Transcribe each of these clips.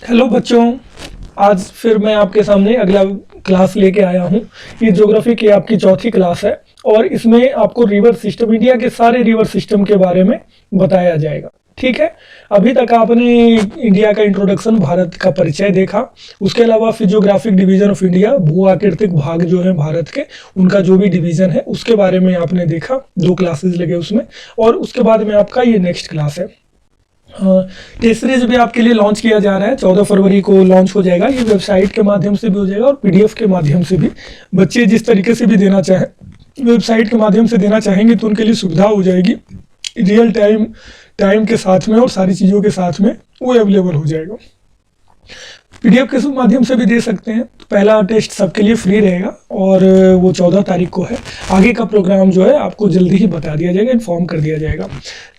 Hello बच्चों, आज फिर मैं आपके सामने अगला क्लास लेके आया हूँ। ये ज्योग्राफी की आपकी चौथी क्लास है और इसमें आपको रिवर सिस्टम, इंडिया के सारे रिवर सिस्टम के बारे में बताया जाएगा। ठीक है, अभी तक आपने इंडिया का इंट्रोडक्शन, भारत का परिचय देखा। उसके अलावा फिजियोग्राफिक डिवीजन ऑफ इंडिया, भू आकृतिक भाग जो है भारत के, उनका जो भी डिवीजन है उसके बारे में आपने देखा। 2 क्लासेस लगे उसमें। और उसके बाद में आपका ये नेक्स्ट क्लास है। टेस्ट सीरीज भी आपके लिए लॉन्च किया जा रहा है। 14 फरवरी को लॉन्च हो जाएगा। ये वेबसाइट के माध्यम से भी हो जाएगा और पीडीएफ के माध्यम से भी। बच्चे जिस तरीके से भी देना चाहें, वेबसाइट के माध्यम से देना चाहेंगे तो उनके लिए सुविधा हो जाएगी। रियल टाइम के साथ में और सारी चीज़ों के साथ में वो अवेलेबल हो जाएगा। पीडीएफ के माध्यम से भी दे सकते हैं। तो पहला टेस्ट सबके लिए फ्री रहेगा और वो 14 तारीख को है। आगे का प्रोग्राम जो है आपको जल्दी ही बता दिया जाएगा, इन्फॉर्म कर दिया जाएगा।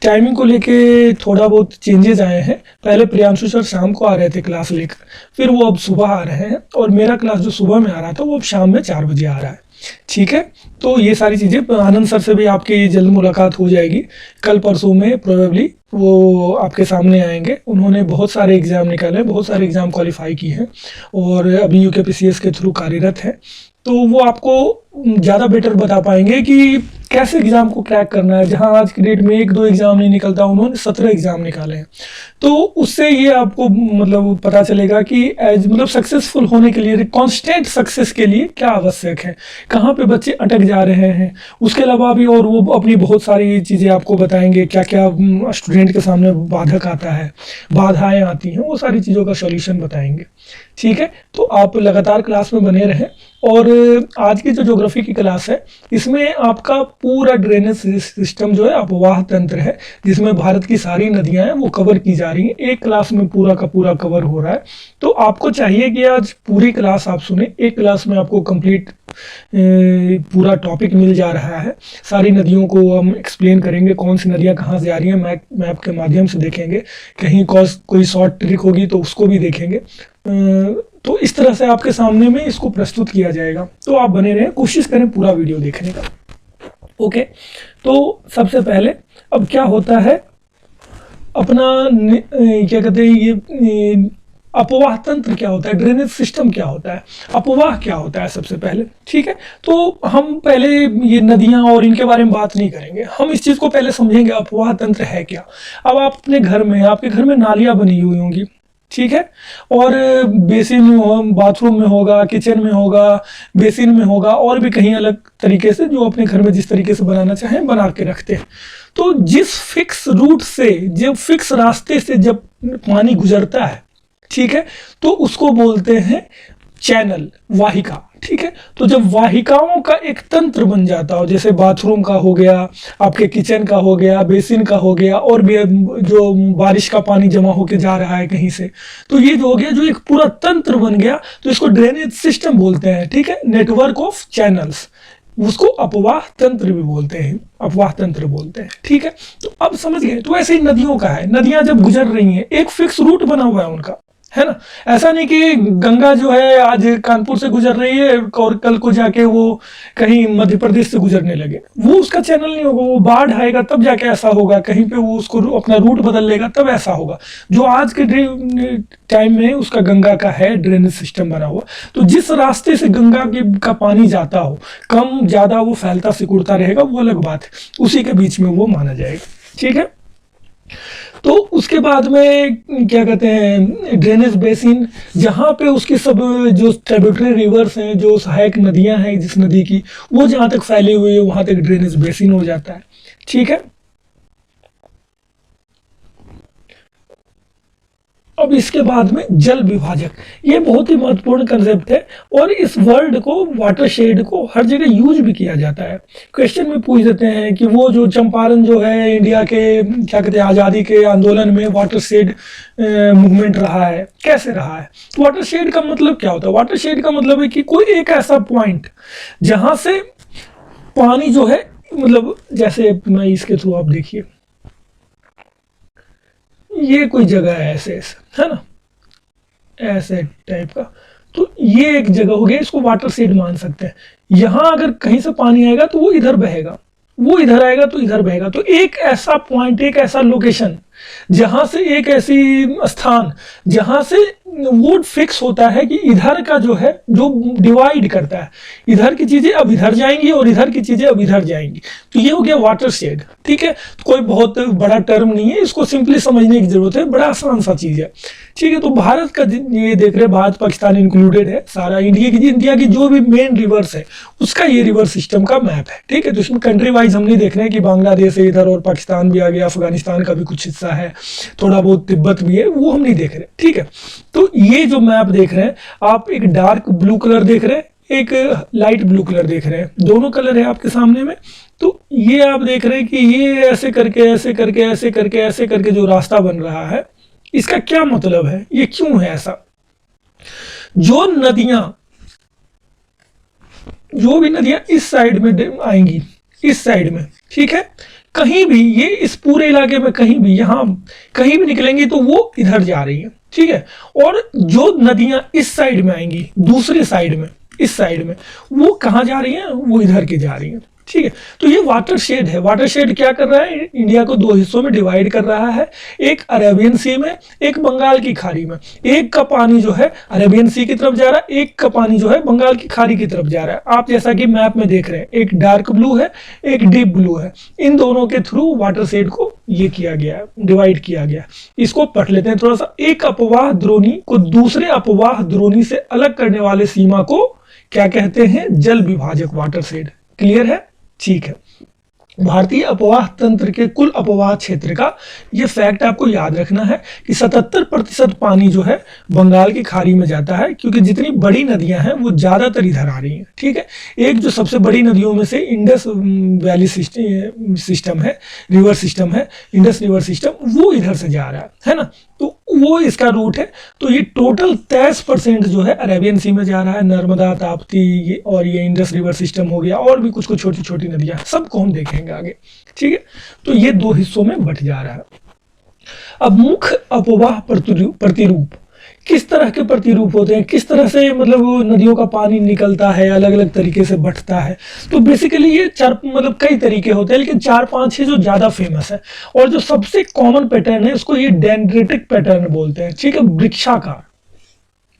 टाइमिंग को लेके थोड़ा बहुत चेंजेस आए हैं। पहले प्रियांशु सर शाम को आ रहे थे क्लास लेकर, फिर वो अब सुबह आ रहे हैं और मेरा क्लास जो सुबह में आ रहा था वो अब शाम में 4 बजे आ रहा है। ठीक है, तो ये सारी चीज़ें, आनंद सर से भी आपकी जल्द मुलाकात हो जाएगी। कल परसों में प्रोबेबली वो आपके सामने आएंगे। उन्होंने बहुत सारे एग्ज़ाम निकाले हैं, बहुत सारे एग्ज़ाम क्वालिफाई किए हैं और अभी यूकेपीसीएस के थ्रू कार्यरत हैं। तो वो आपको ज़्यादा बेटर बता पाएंगे कि कैसे एग्ज़ाम को क्रैक करना है। जहां आज की डेट में 1-2 एग्ज़ाम नहीं निकलता, उन्होंने 17 एग्ज़ाम निकाले हैं। तो उससे ये आपको मतलब पता चलेगा कि एज मतलब सक्सेसफुल होने के लिए, कॉन्स्टेंट सक्सेस के लिए क्या आवश्यक है, कहाँ पे बच्चे अटक जा रहे हैं। उसके अलावा भी और वो अपनी बहुत सारी चीज़ें आपको बताएंगे, क्या क्या स्टूडेंट के सामने बाधक आता है, बाधाएँ आती हैं, वो सारी चीज़ों का सॉल्यूशन बताएंगे। ठीक है, तो आप लगातार क्लास में बने रहें। और आज की जो ज्योग्राफी की क्लास है, इसमें आपका पूरा ड्रेनेज सिस्टम जो है, अपवाह तंत्र है, जिसमें भारत की सारी नदियां हैं वो कवर की जा रही हैं। एक क्लास में पूरा का पूरा कवर हो रहा है। तो आपको चाहिए कि आज पूरी क्लास आप सुने। एक क्लास में आपको कंप्लीट पूरा टॉपिक मिल जा रहा है। सारी नदियों को हम एक्सप्लेन करेंगे, कौन सी नदियां कहाँ से आ रही हैं, मैप के माध्यम से देखेंगे। कहीं कोई शॉर्ट ट्रिक होगी तो उसको भी देखेंगे। तो इस तरह से आपके सामने में इसको प्रस्तुत किया जाएगा। तो आप बने रहें, कोशिश करें पूरा वीडियो देखने का। ओके, तो सबसे पहले अब क्या होता है अपना क्या कहते हैं, ये अपवाह तंत्र क्या होता है, ड्रेनेज सिस्टम क्या होता है, अपवाह क्या होता है सबसे पहले। ठीक है, तो हम पहले ये नदियां और इनके बारे में बात नहीं करेंगे। हम इस चीज़ को पहले समझेंगे, अपवाह तंत्र है क्या। अब आप अपने घर में, आपके घर में नालियां बनी हुई होंगी, ठीक है, और बेसिन में, बाथरूम में होगा, किचन में होगा, बेसिन में होगा, और भी कहीं अलग तरीके से जो अपने घर में जिस तरीके से बनाना चाहें बना के रखते हैं। तो जिस फिक्स रूट से, जब फिक्स रास्ते से जब पानी गुजरता है, ठीक है, तो उसको बोलते हैं चैनल, वाहिका। ठीक है, तो जब वाहिकाओं का एक तंत्र बन जाता हो, जैसे बाथरूम का हो गया, आपके किचन का हो गया, बेसिन का हो गया, और भी जो बारिश का पानी जमा होके जा रहा है कहीं से, तो ये जो हो गया, जो एक पूरा तंत्र बन गया, तो इसको ड्रेनेज सिस्टम बोलते हैं। ठीक है, नेटवर्क ऑफ चैनल्स, उसको अपवाह तंत्र भी बोलते हैं, अपवाह तंत्र बोलते हैं। ठीक है, तो अब समझ गए। तो ऐसे ही नदियों का है, नदियां जब गुजर रही हैं, एक फिक्स रूट बना हुआ है उनका, है ना। ऐसा नहीं कि गंगा जो है आज कानपुर से गुजर रही है और कल को जाके वो कहीं मध्य प्रदेश से गुजरने लगे, वो उसका चैनल नहीं होगा। वो बाढ़ आएगा तब जाके ऐसा होगा, कहीं पे वो उसको अपना रूट बदल लेगा तब ऐसा होगा। जो आज के टाइम में उसका गंगा का है ड्रेनेज सिस्टम बना हुआ। तो जिस रास्ते से गंगा का पानी जाता हो, कम ज्यादा वो फैलता सिकुड़ता रहेगा, वो अलग बात है, उसी के बीच में वो माना जाएगा। ठीक है, तो उसके बाद में क्या कहते हैं, ड्रेनेज बेसिन, जहाँ पे उसकी सब जो ट्रिब्यूटरी रिवर्स हैं, जो सहायक नदियां हैं जिस नदी की, वो जहाँ तक फैली हुई है वहाँ तक ड्रेनेज बेसिन हो जाता है। ठीक है, अब इसके बाद में जल विभाजक, ये बहुत ही महत्वपूर्ण कंसेप्ट है और इस वर्ड को, वाटरशेड को, हर जगह यूज भी किया जाता है। क्वेश्चन में पूछ देते हैं कि वो जो चंपारण जो है इंडिया के, क्या कहते हैं, आज़ादी के आंदोलन में वाटरशेड मूवमेंट रहा है, कैसे रहा है। तो वाटरशेड का मतलब क्या होता है? वाटरशेड का मतलब है कि कोई एक ऐसा पॉइंट जहां से पानी जो है, मतलब जैसे मैं इसके थ्रू, आप देखिए, ये कोई जगह है ऐसे ऐसे, है ना, ऐसे टाइप का। तो ये एक जगह हो गया, इसको वाटर शेड मान सकते हैं। यहां अगर कहीं से पानी आएगा तो वो इधर बहेगा, वो इधर आएगा तो इधर बहेगा। तो एक ऐसा पॉइंट, एक ऐसा लोकेशन जहां से, एक ऐसी स्थान जहां से वो फिक्स होता है कि इधर का जो है, जो डिवाइड करता है, इधर की चीजें अब इधर जाएंगी और इधर की चीजें अब इधर जाएंगी। तो ये हो गया वाटर शेड, ठीक है। कोई बहुत बड़ा टर्म नहीं है, इसको सिंपली समझने की जरूरत है, बड़ा आसान सा चीज है, ठीक है। तो भारत का ये देख रहे हैं, भारत पाकिस्तान इंक्लूडेड है सारा, इंडिया की जो भी मेन रिवर्स है उसका ये रिवर सिस्टम का मैप है, ठीक है। तो इसमें कंट्री वाइज हम नहीं देख रहे हैं कि बांग्लादेश है इधर और पाकिस्तान भी आ गया, अफगानिस्तान का भी कुछ हिस्सा है, थोड़ा बहुत तिब्बत भी है, वो हम नहीं देख रहे, ठीक है। तो ये जो मैप देख रहे हैं आप, एक डार्क ब्लू कलर देख रहे हैं, एक लाइट ब्लू कलर देख रहे हैं, दोनों कलर है आपके सामने में। तो ये आप देख रहे हैं कि ये ऐसे करके ऐसे करके ऐसे करके ऐसे करके जो रास्ता बन रहा है, इसका क्या मतलब है, ये क्यों है ऐसा। जो भी नदियां इस साइड में आएंगी, इस साइड में, ठीक है, कहीं भी ये इस पूरे इलाके में कहीं भी, यहां कहीं भी निकलेंगी तो वो इधर जा रही है, ठीक है। और जो नदियां इस साइड में आएंगी, दूसरे साइड में, इस साइड में, वो कहां जा रही हैं, वो इधर की जा रही हैं, ठीक है। तो ये वाटर शेड है। वाटर शेड क्या कर रहा है, इंडिया को दो हिस्सों में डिवाइड कर रहा है, एक अरेबियन सी में, एक बंगाल की खाड़ी में। एक का पानी जो है अरेबियन सी की तरफ जा रहा है, एक का पानी जो है बंगाल की खाड़ी की तरफ जा रहा है। आप जैसा कि मैप में देख रहे हैं, एक डार्क ब्लू है, एक डीप ब्लू है, इन दोनों के थ्रू वाटर शेड को ये किया गया है, डिवाइड किया गया है। इसको पढ़ लेते हैं थोड़ा सा। एक अपवाह द्रोणी को दूसरे अपवाह द्रोणी से अलग करने वाले सीमा को क्या कहते हैं, जल विभाजक वाटर शेड। क्लियर है, ठीक है। भारतीय अपवाह तंत्र के कुल अपवाह क्षेत्र का यह फैक्ट आपको याद रखना है कि 77% पानी जो है बंगाल की खाड़ी में जाता है, क्योंकि जितनी बड़ी नदियां हैं वो ज्यादातर इधर आ रही हैं, ठीक है। एक जो सबसे बड़ी नदियों में से इंडस वैली सिस्टम है, रिवर सिस्टम है, इंडस रिवर सिस्टम, वो इधर से जा रहा है ना। तो वो इसका रूट है। तो ये टोटल 23% जो है अरेबियन सी में जा रहा है, नर्मदा, ताप्ती और ये इंडस रिवर सिस्टम हो गया, और भी कुछ कुछ छोटी छोटी नदियां, सबको हम देखेंगे आगे, ठीक है। तो ये दो हिस्सों में बट जा रहा है। अब मुख्य अपवाह प्रतिरूप, किस तरह के प्रतिरूप होते हैं, किस तरह से मतलब नदियों का पानी निकलता है, अलग अलग तरीके से बढ़ता है। तो बेसिकली ये चार मतलब कई तरीके होते हैं, लेकिन 4-5 है जो ज्यादा फेमस है। और जो सबसे कॉमन पैटर्न है उसको ये डेंड्रेटिक पैटर्न बोलते हैं, ठीक है, वृक्षाकार,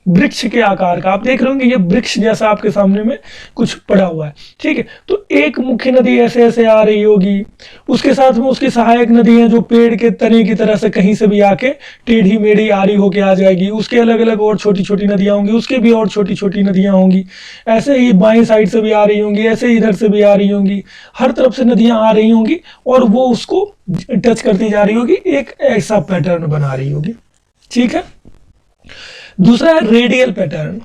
वृक्ष के आकार का। आप देख रहे होंगे ये वृक्ष जैसा आपके सामने में कुछ पड़ा हुआ है, ठीक है। तो एक मुख्य नदी ऐसे ऐसे आ रही होगी, उसके साथ में उसकी सहायक नदी है जो पेड़ के तने की तरह से कहीं से भी आके टेढ़ी मेढ़ी आरी होके आ जाएगी, उसके अलग अलग और छोटी छोटी नदियां होंगी, उसके भी और छोटी छोटी नदियां होंगी, ऐसे ही बाएं साइड से भी आ रही होंगी, ऐसे ही इधर से भी आ रही होंगी, हर तरफ से नदियां आ रही होंगी और वो उसको टच करती जा रही होगी, एक ऐसा पैटर्न बना रही होगी, ठीक है। दूसरा है रेडियल पैटर्न,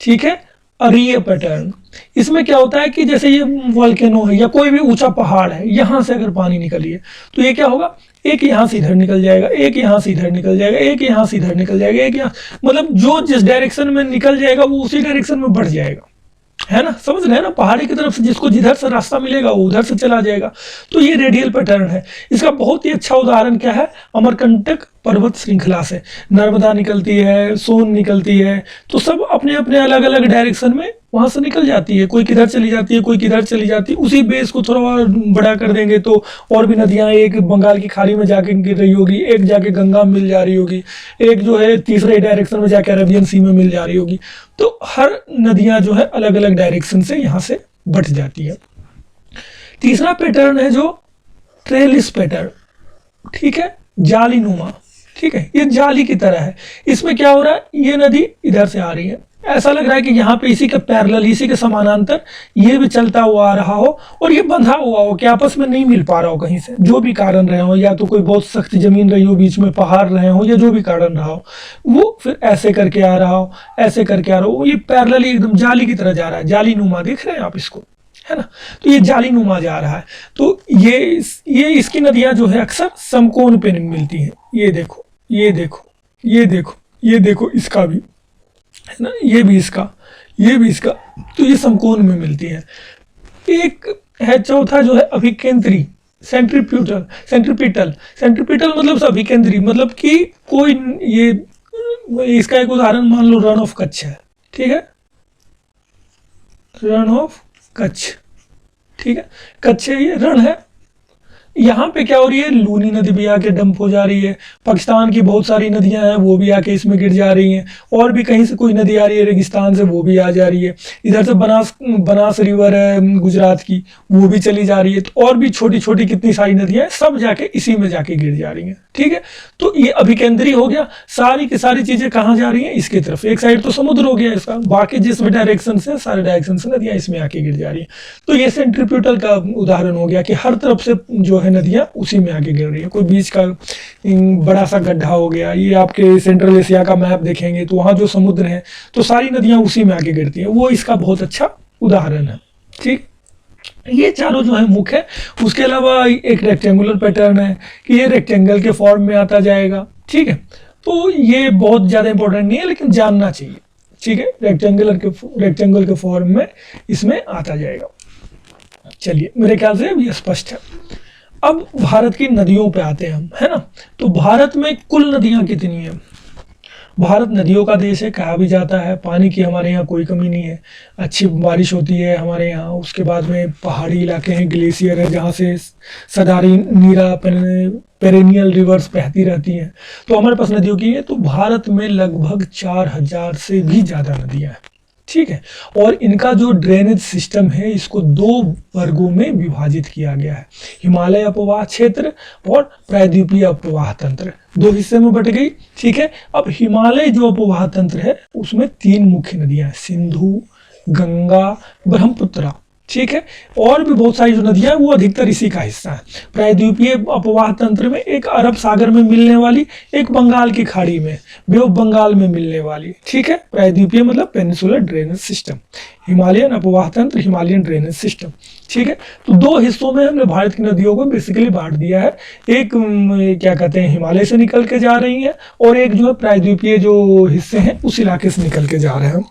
ठीक है, अरीय पैटर्न। इसमें क्या होता है कि जैसे ये वोल्केनो है या कोई भी ऊंचा पहाड़ है, यहां से अगर पानी निकल रही है तो ये क्या होगा, एक यहां से इधर निकल जाएगा, एक यहां से इधर निकल जाएगा, एक यहां से इधर निकल जाएगा, एक यहाँ, मतलब जो जिस डायरेक्शन में निकल जाएगा वो उसी डायरेक्शन में बढ़ जाएगा, है ना, समझ रहे हैं ना। पहाड़ी की तरफ से जिसको जिधर से रास्ता मिलेगा वो उधर से चला जाएगा। तो ये रेडियल पैटर्न है। इसका बहुत ही अच्छा उदाहरण क्या है, अमरकंटक पर्वत श्रृंखला से नर्मदा निकलती है, सोन निकलती है, तो सब अपने अपने अलग अलग डायरेक्शन में वहां से निकल जाती है, कोई किधर चली जाती है, कोई किधर चली जाती है। उसी बेस को थोड़ा और बड़ा कर देंगे तो और भी नदियां, एक बंगाल की खाड़ी में जाके गिर रही होगी, एक जाके गंगा में मिल जा रही होगी, एक जो है तीसरे डायरेक्शन में जाके अरेबियन सी में मिल जा रही होगी। तो हर नदियां जो है अलग अलग डायरेक्शन से यहाँ से बट जाती है। तीसरा पैटर्न है जो ट्रेलिस पैटर्न, ठीक है, जाली नुमा, ठीक है, ये जाली की तरह है। इसमें क्या हो रहा है, ये नदी इधर से आ रही है, ऐसा लग रहा है कि यहाँ पे इसी के पैरेलल, इसी के समानांतर ये भी चलता हुआ आ रहा हो और ये बंधा हुआ हो कि आपस में नहीं मिल पा रहा हो कहीं से, जो भी कारण रहे हो, या तो कोई बहुत सख्त जमीन रही हो, बीच में पहाड़ रहे हो, या जो भी कारण रहा हो, वो फिर ऐसे करके आ रहा हो, ऐसे करके आ रहा हो, ये पैरेलल एकदम जाली की तरह जा रहा है। जाली नुमा देख रहे हैं आप इसको, है ना। तो ये जाली नुमा जा रहा है। तो ये इसकी नदियां जो है अक्सर समकोण पे मिलती हैं। ये देखो, ये देखो, ये देखो, ये देखो, इसका भी है ना, ये भी इसका, ये भी इसका, तो ये समकोण में मिलती है। एक है चौथा जो है अभिकेंद्री, सेंट्रीपिटल, सेंट्रीपिटल मतलब अभिकेंद्री, मतलब कि कोई ये, इसका एक उदाहरण मान लो रण ऑफ कच्छ है, ठीक है, रण ऑफ कच्छ, ठीक है, कच्छ है, ये रण है, यहाँ पे क्या हो रही है, लूनी नदी भी आके डंप हो जा रही है, पाकिस्तान की बहुत सारी नदियां हैं वो भी आके इसमें गिर जा रही हैं, और भी कहीं से कोई नदी आ रही है रेगिस्तान से वो भी आ जा रही है, इधर से बनास बनास रिवर है गुजरात की वो भी चली जा रही है, तो और भी छोटी छोटी कितनी सारी नदियां हैं सब जाके इसी में जाके गिर जा रही हैं। ठीक है, तो ये अभिकेंद्री हो गया, सारी की सारी चीजें कहाँ जा रही हैं, इसकी तरफ। एक साइड तो समुद्र हो गया इसका, बाकी जिस भी डायरेक्शन से सारे डायरेक्शन से नदियां इसमें आके गिर जा रही हैं। तो ये सेंट्रीप्यूटल का उदाहरण हो गया कि हर तरफ से जो है नदियां उसी में आके गिर रही है। कोई बीच का बड़ा सा गड्ढा हो गया, ये आपके सेंट्रल एशिया का मैप देखेंगे तो वहां जो समुद्र है तो सारी नदियां उसी में आके गिरती हैं, वो इसका बहुत अच्छा उदाहरण है। ठीक, ये चारों जो है मुख्य है। उसके अलावा एक रेक्टेंगुलर पैटर्न है कि ये रेक्टेंगल के फॉर्म में आता जाएगा। ठीक है, तो ये बहुत ज़्यादा इंपॉर्टेंट नहीं है लेकिन जानना चाहिए। ठीक है, रेक्टेंगल के फॉर्म में इसमें आता जाएगा। चलिए, मेरे ख्याल से अब ये स्पष्ट है। अब भारत की नदियों पे आते हैं हम, है ना। तो भारत में कुल नदियां कितनी हैं? भारत नदियों का देश है, कहा भी जाता है। पानी की हमारे यहाँ कोई कमी नहीं है, अच्छी बारिश होती है हमारे यहाँ। उसके बाद में पहाड़ी इलाके हैं, ग्लेशियर है जहाँ से सदारी नीरा पेरेनियल रिवर्स बहती रहती हैं। तो हमारे पास नदियों की है, तो भारत में लगभग 4000 से भी ज़्यादा नदियाँ हैं। ठीक है, और इनका जो ड्रेनेज सिस्टम है इसको 2 वर्गों में विभाजित किया गया है, हिमालय अपवाह क्षेत्र और प्रायद्वीपीय अपवाह तंत्र। 2 हिस्से में बट गई। ठीक है, अब हिमालय जो अपवाह तंत्र है उसमें 3 मुख्य नदियां हैं, सिंधु, गंगा, ब्रह्मपुत्रा। ठीक है, और भी बहुत सारी जो नदियां हैं वो अधिकतर इसी का हिस्सा है। प्रायद्वीपीय अपवाह तंत्र में एक अरब सागर में मिलने वाली, एक बंगाल की खाड़ी में, बे ऑफ बंगाल में मिलने वाली। ठीक है, प्रायद्वीपीय मतलब पेनिसुलर ड्रेनेज सिस्टम, हिमालयन अपवाह तंत्र, हिमालयन ड्रेनेज सिस्टम। ठीक है, तो 2 हिस्सों में हमने भारत की नदियों को बेसिकली बांट दिया है। एक क्या कहते हैं, हिमालय से निकल के जा रही है, और एक जो है प्रायद्वीपीय जो हिस्से हैं उस इलाके से निकल के जा रहे हैं।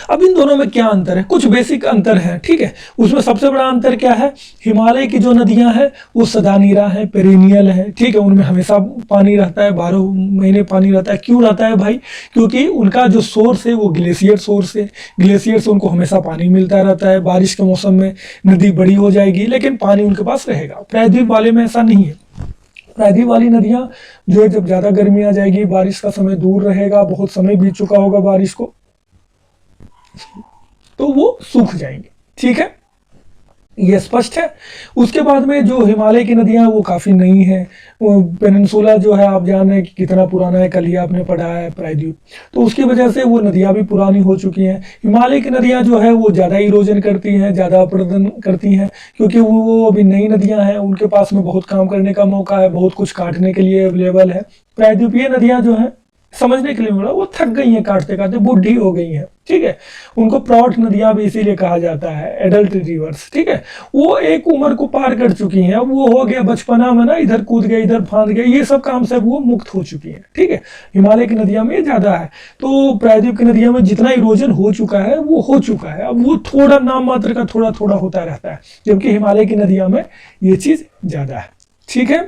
अब इन दोनों में क्या अंतर है? कुछ बेसिक अंतर है। ठीक है, उसमें सबसे बड़ा अंतर क्या है, हिमालय की जो नदियां हैं वो सदानीरा है, पेरिनियल है। ठीक है, उनमें हमेशा पानी रहता है, 12 महीने पानी रहता है। क्यों रहता है भाई? क्योंकि उनका जो सोर्स है वो ग्लेशियर सोर्स है, ग्लेशियर से उनको हमेशा पानी मिलता रहता है। बारिश के मौसम में नदी बड़ी हो जाएगी लेकिन पानी उनके पास रहेगा। प्रायद्वीप वाले में ऐसा नहीं है। प्रायद्वीप वाली नदियां जो है जब ज़्यादा गर्मी आ जाएगी, बारिश का समय दूर रहेगा, बहुत समय बीत चुका होगा बारिश को, तो वो सूख जाएंगे। ठीक है, ये स्पष्ट है। उसके बाद में जो हिमालय की नदियां हैं वो काफ़ी नई हैं। वो पेनिनसुला जो है आप जान रहे हैं कि कितना पुराना है, कल ही आपने पढ़ा है प्रायद्वीप, तो उसकी वजह से वो नदियां भी पुरानी हो चुकी हैं। हिमालय की नदियां जो है वो ज़्यादा इरोजन करती हैं, ज़्यादा अपरदन करती हैं, क्योंकि वो अभी नई नदियां हैं, उनके पास में बहुत काम करने का मौका है, बहुत कुछ काटने के लिए अवेलेबल है। प्रायद्वीपीय नदियां जो हैं समझने के लिए मिला, वो थक गई हैं काटते काटते, बूढ़ी हो गई हैं। ठीक है, उनको प्रौढ़ नदियां भी इसीलिए कहा जाता है, एडल्ट रिवर्स। ठीक है, वो एक उम्र को पार कर चुकी हैं, अब वो हो गया बचपना में ना, इधर कूद गए इधर फांद गए, ये सब काम से वो मुक्त हो चुकी हैं। ठीक है, हिमालय की नदियां में ज्यादा है, तो प्रायद्वीप की नदियों में जितना इरोजन हो चुका है वो हो चुका है, अब वो थोड़ा नाम मात्र का थोड़ा थोड़ा होता रहता है, जबकि हिमालय की नदियों में ये चीज ज्यादा है। ठीक है,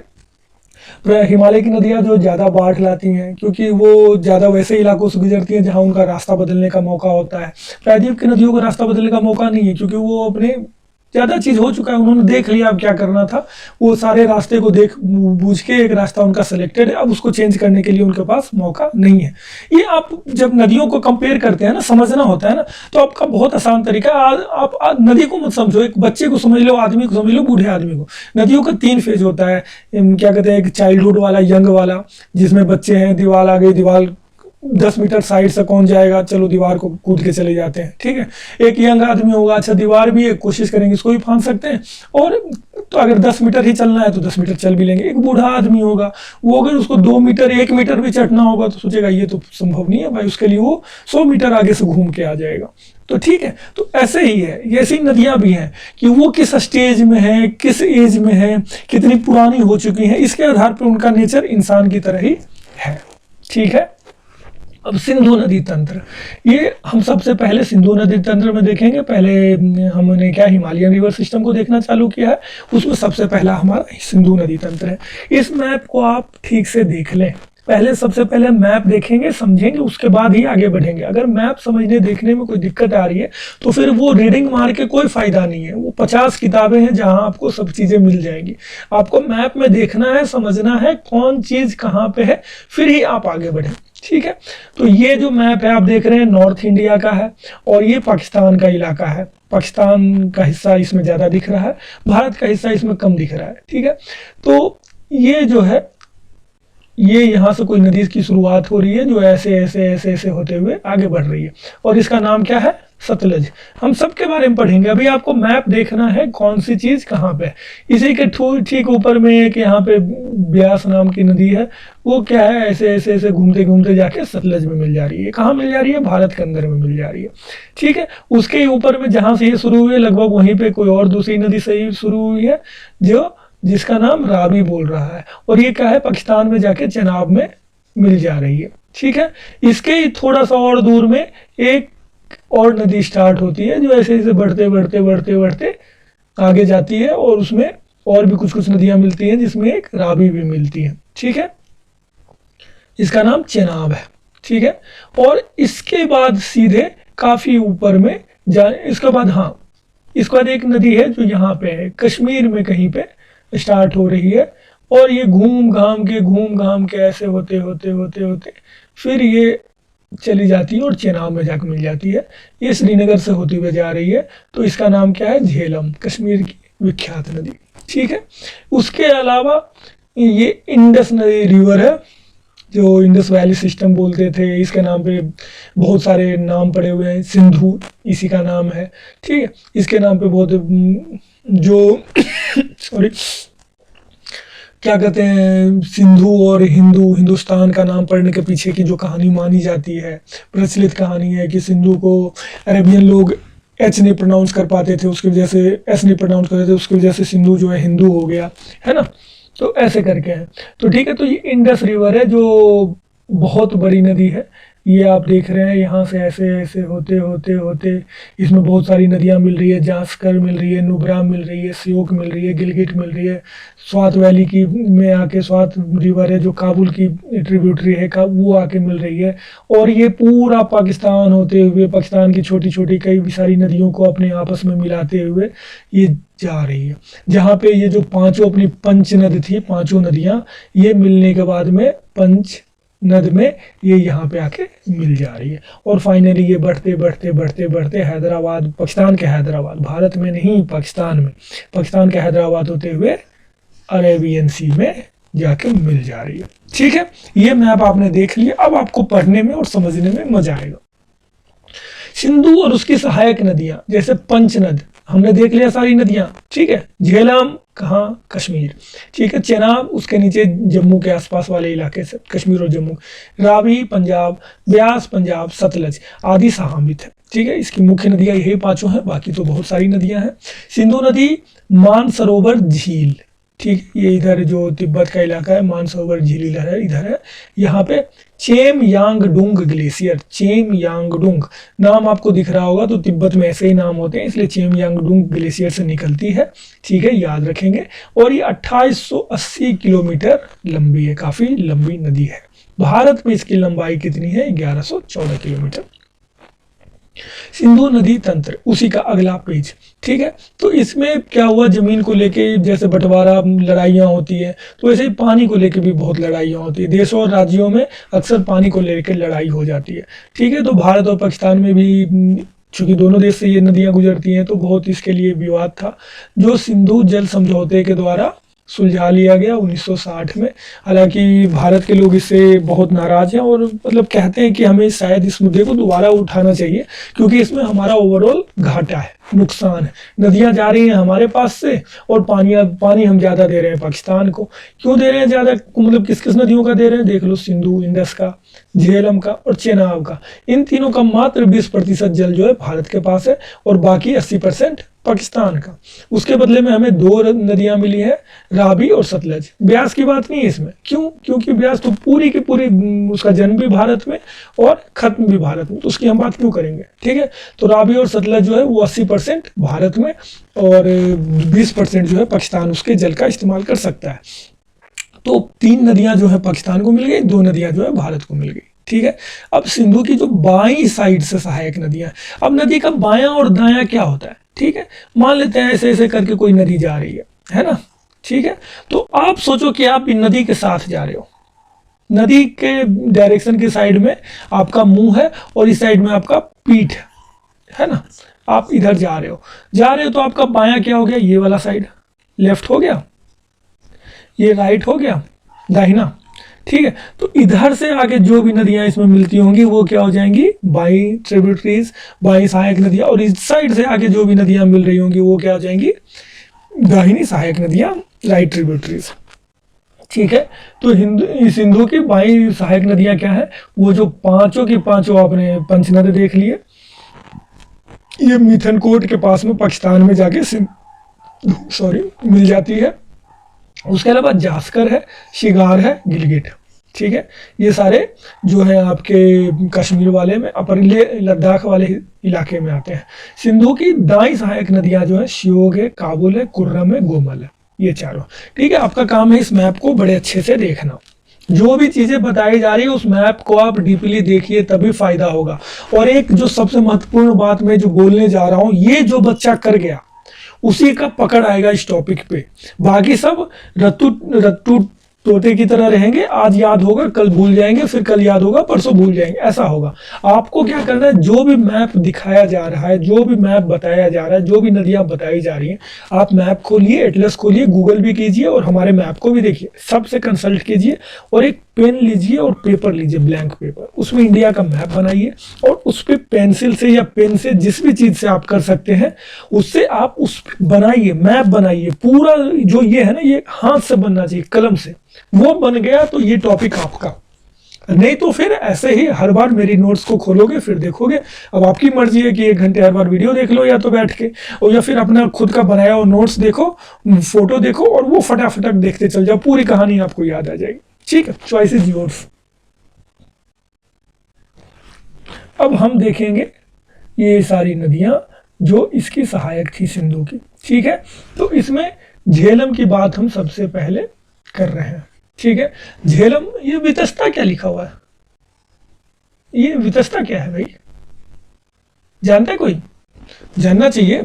हिमालय की नदियां जो ज़्यादा बाढ़ लाती हैं, क्योंकि वो ज़्यादा वैसे इलाकों से गुजरती हैं जहां उनका रास्ता बदलने का मौका होता है। प्रायद्वीप की नदियों का रास्ता बदलने का मौका नहीं है, क्योंकि वो अपने ज़्यादा चीज़ हो चुका है, उन्होंने देख लिया अब क्या करना था, वो सारे रास्ते को देख बूझ के एक रास्ता उनका सिलेक्टेड है, अब उसको चेंज करने के लिए उनके पास मौका नहीं है। ये आप जब नदियों को कंपेयर करते हैं ना, समझना होता है ना, तो आपका बहुत आसान तरीका, आप नदी को मत समझो, एक बच्चे को समझ लो, आदमी को समझ लो, बूढ़े आदमी को। नदियों का 3 फेज होता है, क्या कहते हैं, एक चाइल्डहुड वाला, यंग वाला, जिसमें बच्चे हैं, दीवार आ गई, दीवार 10 मीटर साइड से कौन जाएगा, चलो दीवार को कूद के चले जाते हैं। ठीक है, एक यंग आदमी होगा, अच्छा दीवार भी है, कोशिश करेंगे इसको भी फांद सकते हैं, और तो अगर 10 मीटर ही चलना है तो 10 मीटर चल भी लेंगे। एक बूढ़ा आदमी होगा, वो अगर उसको 2 मीटर 1 मीटर भी चढ़ना होगा तो सोचेगा ये तो संभव नहीं है भाई, उसके लिए वो 100 मीटर आगे से घूम के आ जाएगा। तो ठीक है, तो ऐसे ही है, ऐसी नदियां भी हैं कि वो किस स्टेज में है, किस एज में है, कितनी पुरानी हो चुकी हैं, इसके आधार पर उनका नेचर इंसान की तरह ही है। ठीक है, अब सिंधु नदी तंत्र, ये हम सबसे पहले सिंधु नदी तंत्र में देखेंगे। पहले हमने क्या हिमालयन रिवर सिस्टम को देखना चालू किया है, उसमें सबसे पहला हमारा सिंधु नदी तंत्र है। इस मैप को आप ठीक से देख लें, पहले सबसे पहले मैप देखेंगे, समझेंगे, उसके बाद ही आगे बढ़ेंगे। अगर मैप समझने देखने में कोई दिक्कत आ रही है तो फिर वो रीडिंग मार के कोई फायदा नहीं है। वो 50 किताबें हैं जहां आपको सब चीजें मिल जाएंगी। आपको मैप में देखना है, समझना है कौन चीज कहाँ पे है, फिर ही आप आगे बढ़े। ठीक है, तो ये जो मैप है आप देख रहे हैं नॉर्थ इंडिया का है और ये पाकिस्तान का इलाका है। पाकिस्तान का हिस्सा इसमें ज्यादा दिख रहा है, भारत का हिस्सा इसमें कम दिख रहा है। ठीक है, तो ये जो है, ये यहाँ से कोई नदी की शुरुआत हो रही है जो ऐसे ऐसे ऐसे ऐसे होते हुए आगे बढ़ रही है और इसका नाम क्या है, सतलज। हम सब के बारे में पढ़ेंगे। अभी आपको मैप देखना है कौन सी चीज कहाँ पे है। इसी के ठीक ऊपर में एक यहाँ पे ब्यास नाम की नदी है, वो क्या है, ऐसे ऐसे ऐसे घूमते घूमते जाके सतलज में मिल जा रही है। कहाँ मिल जा रही है, भारत के अंदर में मिल जा रही है। ठीक है, उसके ऊपर में जहां से ये शुरू हुई है लगभग वहीं पे कोई और दूसरी नदी से ही शुरू हुई है जिसका नाम रावी बोल रहा है और ये क्या है, पाकिस्तान में जाके चेनाब में मिल जा रही है। ठीक है, इसके थोड़ा सा और दूर में एक और नदी स्टार्ट होती है जो ऐसे ऐसे बढ़ते बढ़ते बढ़ते बढ़ते आगे जाती है और उसमें और भी कुछ कुछ नदियां मिलती हैं जिसमें एक रावी भी मिलती है। ठीक है, इसका नाम चेनाब है। ठीक है, और इसके बाद सीधे काफी ऊपर में इसके बाद इसके बाद एक नदी है जो यहाँ पे है, कश्मीर में कहीं पे स्टार्ट हो रही है और ये घूम घाम के ऐसे होते होते होते होते फिर ये चली जाती है और चेनाब में जाकर मिल जाती है। ये श्रीनगर से होती हुई जा रही है, तो इसका नाम क्या है, झेलम, कश्मीर की विख्यात नदी। ठीक है, उसके अलावा ये इंडस नदी रिवर है जो इंडस वैली सिस्टम बोलते थे, इसके नाम पे बहुत सारे नाम पड़े हुए हैं। सिंधु इसी का नाम है। ठीक है, इसके नाम पे बहुत जो सॉरी क्या कहते हैं, सिंधु और हिंदुस्तान का नाम पड़ने के पीछे की जो कहानी मानी जाती है, प्रचलित कहानी है कि सिंधु को अरेबियन लोग एच नहीं प्रोनाउंस कर पाते थे, उसकी वजह से एस नहीं प्रोनाउंस करते थे, उसकी वजह से सिंधु जो है हिंदू हो गया, है ना। तो ऐसे करके है। तो ठीक है, तो ये इंडस रिवर है जो बहुत बड़ी नदी है। ये आप देख रहे हैं यहाँ से ऐसे ऐसे होते होते होते इसमें बहुत सारी नदियाँ मिल रही है। जास्कर मिल रही है, नुब्रा मिल रही है, सियोक मिल रही है, गिलगिट मिल रही है, स्वात वैली की में आके स्वात रिवर है जो काबुल की ट्रिब्यूटरी है का, वो आके मिल रही है। और ये पूरा पाकिस्तान होते हुए पाकिस्तान की छोटी छोटी कई भी सारी नदियों को अपने आपस में मिलाते हुए ये जा रही है। जहाँ पे ये जो पांचों अपनी पंच नद थी, पांचों नदियाँ, ये मिलने के बाद में पंच नद में ये यहाँ पे आके मिल जा रही है। और फाइनली ये बढ़ते बढ़ते बढ़ते बढ़ते हैदराबाद, पाकिस्तान के हैदराबाद, भारत में नहीं पाकिस्तान में, पाकिस्तान के हैदराबाद होते हुए अरेबियन सी में जाके मिल जा रही है। ठीक है, ये मैप आपने देख लिया। अब आपको पढ़ने में और समझने में मजा आएगा। सिंधु और उसकी सहायक नदियां, जैसे पंचनद हमने देख लिया सारी नदियां। ठीक है, झेलम कहाँ, कश्मीर। ठीक है, चेनाब उसके नीचे जम्मू के आसपास वाले इलाके से, कश्मीर और जम्मू। रावी पंजाब, ब्यास पंजाब, सतलज आदि सहामित है। ठीक है, इसकी मुख्य नदियां यही पांचों हैं, बाकी तो बहुत सारी नदियां हैं। सिंधु नदी मानसरोवर झील, ठीक, ये इधर जो तिब्बत का इलाका है, मानसरोवर झील इधर है, इधर है। यहाँ पे चेम यांगडुंग ग्लेशियर, चेम यांगडुंग नाम आपको दिख रहा होगा, तो तिब्बत में ऐसे ही नाम होते हैं, इसलिए चेम यांगडुंग ग्लेशियर से निकलती है। ठीक है, याद रखेंगे। और ये 2880 किलोमीटर लंबी है, काफी लंबी नदी है। भारत में इसकी लंबाई कितनी है, 1114 किलोमीटर। सिंधु नदी तंत्र, उसी का अगला पेज। ठीक है, तो इसमें क्या हुआ, जमीन को लेके जैसे बंटवारा लड़ाइयाँ होती है, तो ऐसे ही पानी को लेके भी बहुत लड़ाइयाँ होती है। देशों और राज्यों में अक्सर पानी को लेकर लड़ाई हो जाती है। ठीक है, तो भारत और पाकिस्तान में भी चूंकि दोनों देश से ये नदियाँ गुजरती हैं, तो बहुत इसके लिए विवाद था, जो सिंधु जल समझौते के द्वारा सुलझा लिया गया 1960 में। हालांकि भारत के लोग इससे बहुत नाराज हैं और मतलब कहते हैं कि हमें शायद इस मुद्दे को दोबारा उठाना चाहिए, क्योंकि इसमें हमारा ओवरऑल घाटा है, नुकसान है। नदियां जा रही हैं हमारे पास से और पानी हम ज़्यादा दे रहे हैं पाकिस्तान को। क्यों दे रहे हैं ज़्यादा, मतलब किस किस नदियों का दे रहे हैं, देख लो, सिंधु, इंडस का, झेलम का और चेनाब का। इन तीनों का मात्र 20% जल जो है भारत के पास है और बाकी 80% पाकिस्तान का। उसके बदले में हमें 2 नदियां मिली है, रावी और सतलज। ब्यास की बात नहीं है इसमें। क्यों, क्योंकि ब्यास तो पूरी की पूरी उसका जन्म भी भारत में और खत्म भी भारत में, तो उसकी हम बात क्यों करेंगे। ठीक है, तो रावी और सतलज जो है वो 80% भारत में और 20% जो है पाकिस्तान उसके जल का इस्तेमाल कर सकता है। तो 3 नदियां जो है पाकिस्तान को मिल गई, 2 नदियां जो है भारत को मिल गई। ठीक है, अब सिंधु की जो बाईं साइड से सहायक नदियां, अब नदी का बायां और दायां क्या होता है, ठीक है, मान लेते हैं ऐसे ऐसे करके कोई नदी जा रही है ना, ठीक है, तो आप सोचो कि आप इन नदी के साथ जा रहे हो, नदी के डायरेक्शन के साइड में आपका मुंह है और इस साइड में आपका पीठ है ना, आप इधर जा रहे हो तो आपका बायां क्या हो गया, ये वाला साइड लेफ्ट हो गया, ये राइट हो गया, दाहिना। ठीक है, तो इधर से आगे जो भी नदियां इसमें मिलती होंगी वो क्या हो जाएंगी, बाई ट्रिब्यूटरीज, बाई सहायक नदियां, और इस साइड से आगे जो भी नदियां मिल रही होंगी वो क्या हो जाएंगी, दाहिनी सहायक नदियां, राइट ट्रिब्यूटरीज। ठीक है, तो सिंधु की बाई सहायक नदियां क्या है, वो जो पांचों की पांचों आपने पंचनद देख लिए, ये मिथनकोट के पास में पाकिस्तान में जाके मिल जाती है। उसके अलावा जास्कर है, शिगार है, गिलगिट। ठीक है, ये सारे जो है आपके कश्मीर वाले में, अपर लद्दाख वाले इलाके में आते हैं। सिंधु की दाई सहायक नदियां जो है श्योक है, काबुल है, कुर्रम है, गोमल है, ये चारों। ठीक है, आपका काम है इस मैप को बड़े अच्छे से देखना, जो भी चीजें बताई जा रही है उस मैप को आप डीपली देखिए तभी फायदा होगा। और एक जो सबसे महत्वपूर्ण बात मैं जो बोलने जा रहा हूं, ये जो बच्चा कर गया उसी का पकड़ आएगा इस टॉपिक पे, बाकी सब रत्तू रत्तू तोते की तरह रहेंगे, आज याद होगा कल भूल जाएंगे, फिर कल याद होगा परसों भूल जाएंगे, ऐसा होगा। आपको क्या करना है, जो भी मैप दिखाया जा रहा है, जो भी मैप बताया जा रहा है, जो भी नदियां बताई जा रही हैं, आप मैप खोलिए, एटलस खोलिए, गूगल भी कीजिए और हमारे मैप को भी देखिए, सबसे कंसल्ट कीजिए और एक पेन लीजिए और पेपर लीजिए, ब्लैंक पेपर, उसमें इंडिया का मैप बनाइए और उस पर पेंसिल से या पेन से जिस भी चीज से आप कर सकते हैं उससे आप उस बनाइए, मैप बनाइए पूरा। जो ये है ना, ये हाथ से बनना चाहिए, कलम से, वो बन गया तो ये टॉपिक आपका। नहीं तो फिर ऐसे ही हर बार मेरी नोट्स को खोलोगे फिर देखोगे, अब आपकी मर्जी है कि 1 घंटे हर बार वीडियो देख लो या तो बैठ के, और या फिर अपना खुद का बनाया हुआ नोट्स देखो, फोटो देखो और वो फटाफट देखते चल जाओ, पूरी कहानी आपको याद आ जाएगी। ठीक है, चॉइस इज योर्स। अब हम देखेंगे ये सारी नदियां जो इसकी सहायक थी सिंधु की। ठीक है, तो इसमें झेलम की बात हम सबसे पहले कर रहे हैं। ठीक है, झेलम, ये वितस्ता क्या लिखा हुआ है, ये वितस्ता क्या है भाई, जानता है कोई, जानना चाहिए।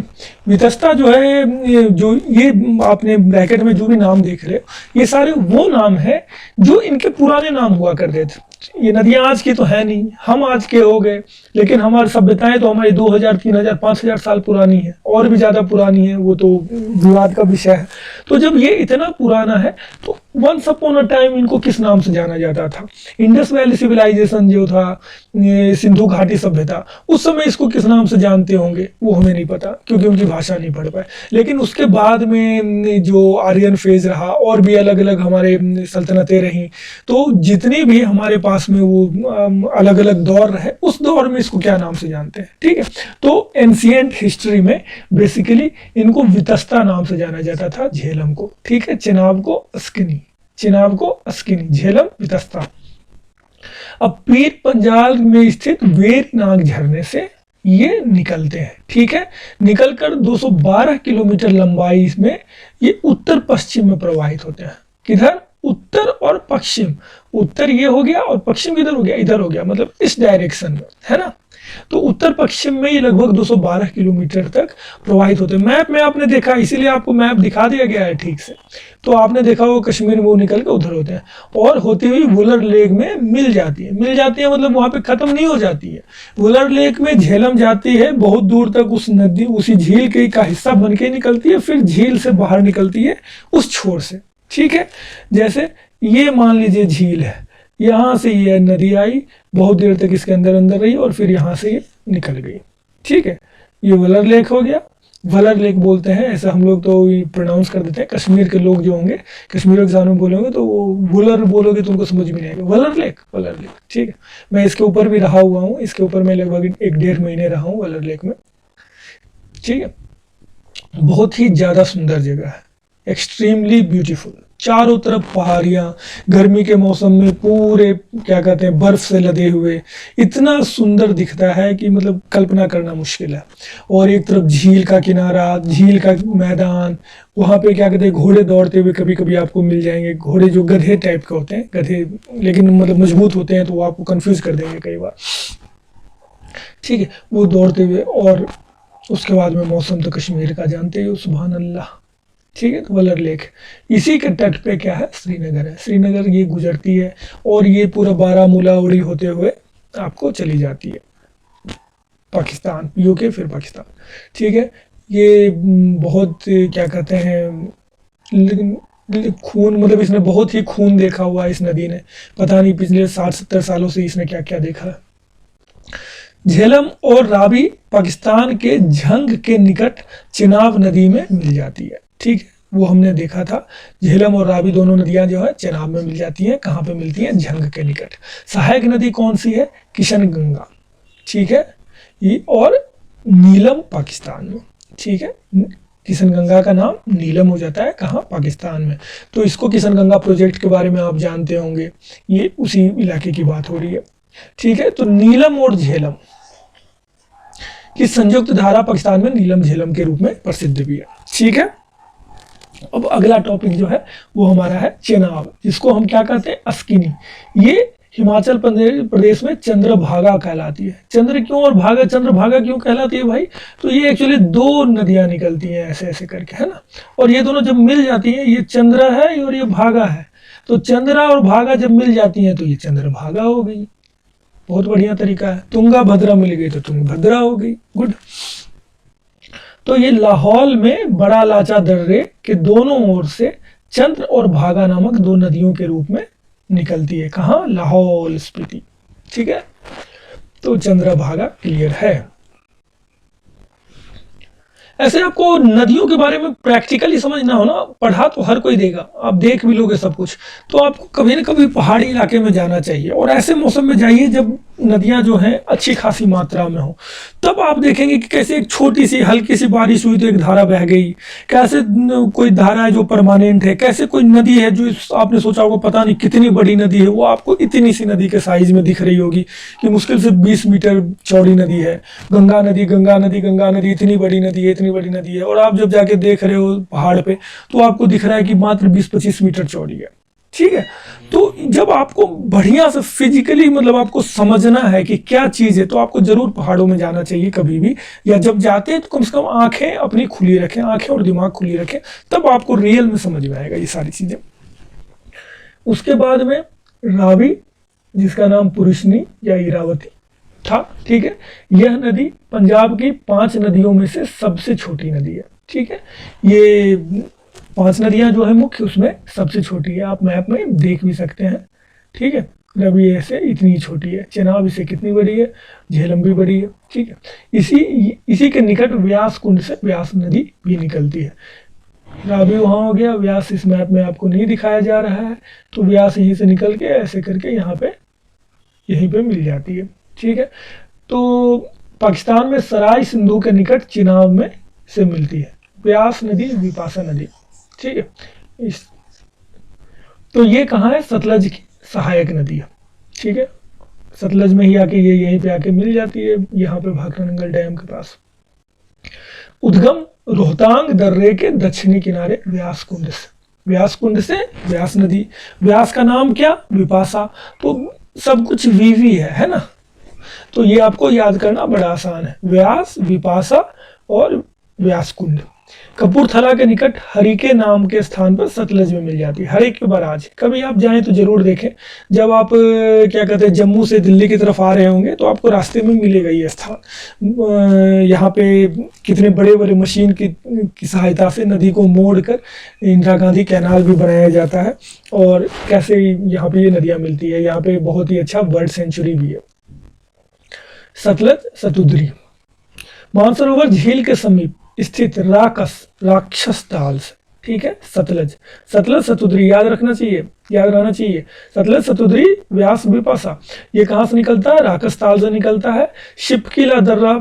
वितस्ता जो है, ये आपने ब्रैकेट में जो भी नाम देख रहे हो ये सारे वो नाम है जो इनके पुराने नाम हुआ करते थे। ये नदियां आज की तो है नहीं, हम आज के हो गए, लेकिन हमारी सभ्यताएं तो हमारी 2000, 3000, 5000 साल पुरानी है, और भी ज्यादा पुरानी है, वो तो विवाद का विषय है। तो जब ये इतना पुराना है तो वंस अपॉन अ टाइम इनको किस नाम से जाना जाता था, इंडस वैली सिविलाइजेशन जो था, सिंधु घाटी सभ्यता, उस समय इसको किस नाम से जानते होंगे वो हमें नहीं पता क्योंकि उनकी भाषा नहीं पढ़ पाए। लेकिन उसके बाद में जो आर्यन फेज रहा और भी अलग अलग हमारे सल्तनतें रहीं, तो जितनी भी हमारे पास में वो अलग अलग दौर रहे, उस दौर में इसको क्या नाम से जानते हैं। ठीक है, तो एंशिएंट हिस्ट्री में बेसिकली इनको वितस्ता नाम से जाना जाता था, झेलम को। ठीक है, चिनाब को अस्किनी, चिनाब को अस्किनी, झेलम, वितस्ता। अब पीर पंजाल में स्थित वेरीनाग झरने से ये निकलते हैं। ठीक है, निकलकर 212 किलोमीटर लंबाई इसमें ये उत्तर पश्चिम में प्रवाहित होते हैं। किधर, उत्तर और पश्चिम, उत्तर ये हो गया और पश्चिम किधर हो गया, इधर हो गया, मतलब इस डायरेक्शन में, है ना। तो उत्तर पश्चिम में ये लगभग 212 किलोमीटर तक प्रवाहित होते हैं। मैप में आपने देखा, इसीलिए आपको मैप दिखा दिया गया है ठीक से, तो आपने देखा वो कश्मीर में वो निकल के उधर होते हैं और होती हुई वुलर लेक में मिल जाती है, मतलब वहां पे खत्म नहीं हो जाती है। वुलर लेक में झेलम जाती है बहुत दूर तक, उस नदी, उसी झील के का हिस्सा बन के निकलती है, फिर झील से बाहर निकलती है उस छोर से। ठीक है, जैसे ये मान लीजिए झील है, यहाँ से ये नदी आई, बहुत देर तक इसके अंदर अंदर रही और फिर यहाँ से ये निकल गई। ठीक है, ये वलर लेक हो गया, वलर लेक बोलते हैं, ऐसा हम लोग तो प्रोनाउंस कर देते हैं। कश्मीर के लोग जो होंगे, कश्मीर के सामने बोलेंगे तो वो वुलर बोलोगे तो उनको समझ में नहीं आएगा, वलर लेक, वलर लेक। ठीक है, मैं इसके ऊपर भी रहा हुआ हूँ, इसके ऊपर मैं लगभग 1-1.5 महीने रहा हूँ वलर लेक में। ठीक है, बहुत ही ज़्यादा सुंदर जगह है, एक्सट्रीमली ब्यूटीफुल। चारों तरफ पहाड़ियाँ, गर्मी के मौसम में पूरे क्या कहते हैं बर्फ से लदे हुए, इतना सुंदर दिखता है कि मतलब कल्पना करना मुश्किल है। और एक तरफ झील का किनारा, झील का मैदान, वहाँ पे क्या कहते हैं घोड़े दौड़ते हुए कभी कभी आपको मिल जाएंगे। घोड़े जो गधे टाइप के होते हैं, गधे लेकिन मतलब मजबूत होते हैं, तो वो आपको कंफ्यूज कर देंगे कई बार, ठीक है, वो दौड़ते हुए। और उसके बाद में मौसम तो कश्मीर का जानते ही हो, सुभान अल्लाह, ठीक है। तो वलर लेक, इसी के तट पे क्या है, श्रीनगर है। श्रीनगर ये गुजरती है और ये पूरा बारामूला उड़ी होते हुए आपको चली जाती है पाकिस्तान, यूके, फिर पाकिस्तान, ठीक है। ये बहुत क्या कहते हैं खून, मतलब इसने बहुत ही खून देखा हुआ है इस नदी ने, पता नहीं पिछले 60-70 सालों से इसने क्या क्या देखा है। झेलम और रावी पाकिस्तान के झंग के निकट चिनाब नदी में मिल जाती है, ठीक है, वो हमने देखा था। झेलम और रावी दोनों नदियां जो है चिनाब में मिल जाती हैं। कहाँ पे मिलती हैं, झंग के निकट। सहायक नदी कौन सी है, किशन गंगा, ठीक है, ये, और नीलम पाकिस्तान में, ठीक है। किशन गंगा का नाम नीलम हो जाता है कहाँ, पाकिस्तान में। तो इसको किशन गंगा प्रोजेक्ट के बारे में आप जानते होंगे, ये उसी इलाके की बात हो रही है, ठीक है। तो नीलम और झेलम की संयुक्त धारा पाकिस्तान में नीलम झेलम के रूप में प्रसिद्ध भी है, ठीक है। अब अगला टॉपिक जो है वो हमारा है चेनाब, जिसको हम क्या कहते हैं, अस्किनी। ये हिमाचल प्रदेश में चंद्रभागा कहलाती है। चंद्र क्यों और भागा, चंद्रभागा क्यों कहलाती है भाई, तो ये एक्चुअली दो नदियां निकलती हैं ऐसे ऐसे करके, है ना। और ये दोनों जब मिल जाती हैं, ये चंद्र है और ये भागा है, तो चंद्रा और भागा जब मिल जाती हैं तो ये चंद्रभागा हो गई। बहुत बढ़िया तरीका है। तुंगा भद्रा मिल गई तो तुंगभद्रा हो गई, गुड। तो ये लाहौल में बड़ा लाचा दर्रे के दोनों ओर से चंद्र और भागा नामक दो नदियों के रूप में निकलती है। कहाँ, लाहौल स्पीति, ठीक है। तो चंद्रभागा क्लियर है। ऐसे आपको नदियों के बारे में प्रैक्टिकली समझना हो ना, पढ़ा तो हर कोई देगा, आप देख भी लोगे सब कुछ, तो आपको कभी ना कभी पहाड़ी इलाके में जाना चाहिए। और ऐसे मौसम में जाइए जब नदियां जो हैं अच्छी खासी मात्रा में हो, तब आप देखेंगे कि कैसे एक छोटी सी हल्की सी बारिश हुई तो एक धारा बह गई, कैसे कोई धारा है जो परमानेंट है, कैसे कोई नदी है जो आपने सोचा होगा पता नहीं कितनी बड़ी नदी है, वो आपको इतनी सी नदी के साइज में दिख रही होगी कि मुश्किल से 20 मीटर चौड़ी नदी है। गंगा नदी, गंगा नदी, गंगा नदी इतनी बड़ी नदी है, इतनी बड़ी नदी है, और आप जब जाके देख रहे हो पहाड़ पे तो आपको दिख रहा है कि मात्र 20-25 मीटर चौड़ी है, ठीक है। तो जब आपको बढ़िया से फिजिकली मतलब आपको समझना है कि क्या चीज है, तो आपको जरूर पहाड़ों में जाना चाहिए कभी भी, या जब जाते हैं तो कम से कम आंखें अपनी खुली रखें, आंखें और दिमाग खुली रखें, तब आपको रियल में समझ में आएगा ये सारी चीजें। उसके बाद में रावी, जिसका नाम पुरुषनी या इरावती था, ठीक है। यह नदी पंजाब की 5 नदियों में से सबसे छोटी नदी है, ठीक है। ये 5 नदियां जो है मुख्य, उसमें सबसे छोटी है। आप मैप में देख भी सकते हैं, ठीक है। रवि ऐसे इतनी छोटी है, चेनाब इससे कितनी बड़ी है, झेलम भी बड़ी है, ठीक है। इसी के निकट व्यास कुंड से व्यास नदी भी निकलती है। रावी वहाँ हो गया, व्यास इस मैप में आपको नहीं दिखाया जा रहा है, तो व्यास यहीं से निकल के ऐसे करके यहाँ पे यहीं पे मिल जाती है, ठीक है। तो पाकिस्तान में सराय सिंधु के निकट चिनाब में से मिलती है व्यास नदी, विपाशा नदी, ठीक है। तो ये कहाँ है, सतलज की सहायक नदी है, ठीक है। सतलज में ही आके ये यहीं पे आके मिल जाती है, यहाँ पे भाखड़ा नंगल डैम के पास। उद्गम रोहतांग दर्रे के दक्षिणी किनारे व्यास कुंड से, व्यास कुंड से व्यास नदी। व्यास का नाम क्या, विपाशा, तो सब कुछ वीवी है ना। तो ये आपको याद करना बड़ा आसान है, व्यास, विपाशा और व्यास कुंड। कपूरथला के निकट हरिके नाम के स्थान पर सतलज में मिल जाती है। हरिके बराज कभी आप जाएं तो जरूर देखें, जब आप क्या कहते हैं जम्मू से दिल्ली की तरफ आ रहे होंगे तो आपको रास्ते में मिलेगा ये स्थान। यहाँ पे कितने बड़े बड़े मशीन की सहायता से नदी को मोड़कर इंदिरा गांधी कैनाल भी बनाया जाता है, और कैसे यहाँ पे ये नदियाँ मिलती है। यहाँ पे बहुत ही अच्छा बर्ड सेंचुरी भी है। सतलज सतुद्री, मानसरोवर झील के समीप स्थित राक्षस ताल, ठीक है। सतलज, सतलज सतुद्री याद रखना चाहिए, याद रहना चाहिए। सतलज सतुद्री व्यास विपाशा, ये कहाँ से निकलता है, राक्षस ताल से निकलता है। शिपकिला दर्रा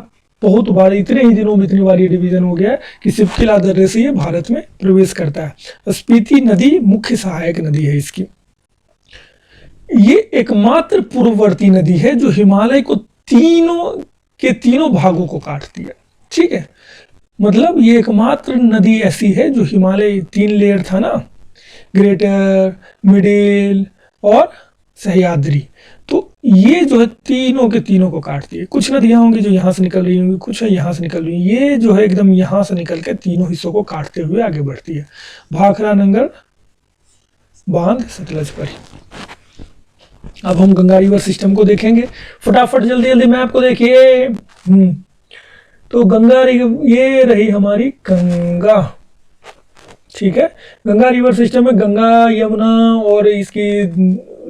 बहुत बार, इतने ही दिनों में इतनी बार ये डिवीजन हो गया है कि शिवकिला दर्रे से ये भारत में प्रवेश करता है। स्पीति नदी मुख्य सहायक नदी है इसकी। ये एकमात्र पूर्ववर्ती नदी है जो हिमालय को तीनों भागों को काटती है। ठीक है, मतलब ये एकमात्र नदी ऐसी है जो हिमालय 3 लेयर था ना, ग्रेटर, मिडिल और सह्याद्री, तो ये जो है तीनों के तीनों को काटती है। कुछ नदियां होंगी जो यहाँ से निकल रही होंगी, कुछ है यहाँ से निकल रही, ये जो है एकदम यहाँ से निकल के तीनों हिस्सों को काटते हुए आगे बढ़ती है। भाखड़ा नंगल बांध सतलज पर। अब हम गंगा रिवर सिस्टम को देखेंगे फटाफट, जल्दी जल्दी मैप को देखिए। तो गंगा रिवर ये रही हमारी गंगा। ठीक है, गंगा रिवर सिस्टम में गंगा, यमुना और इसकी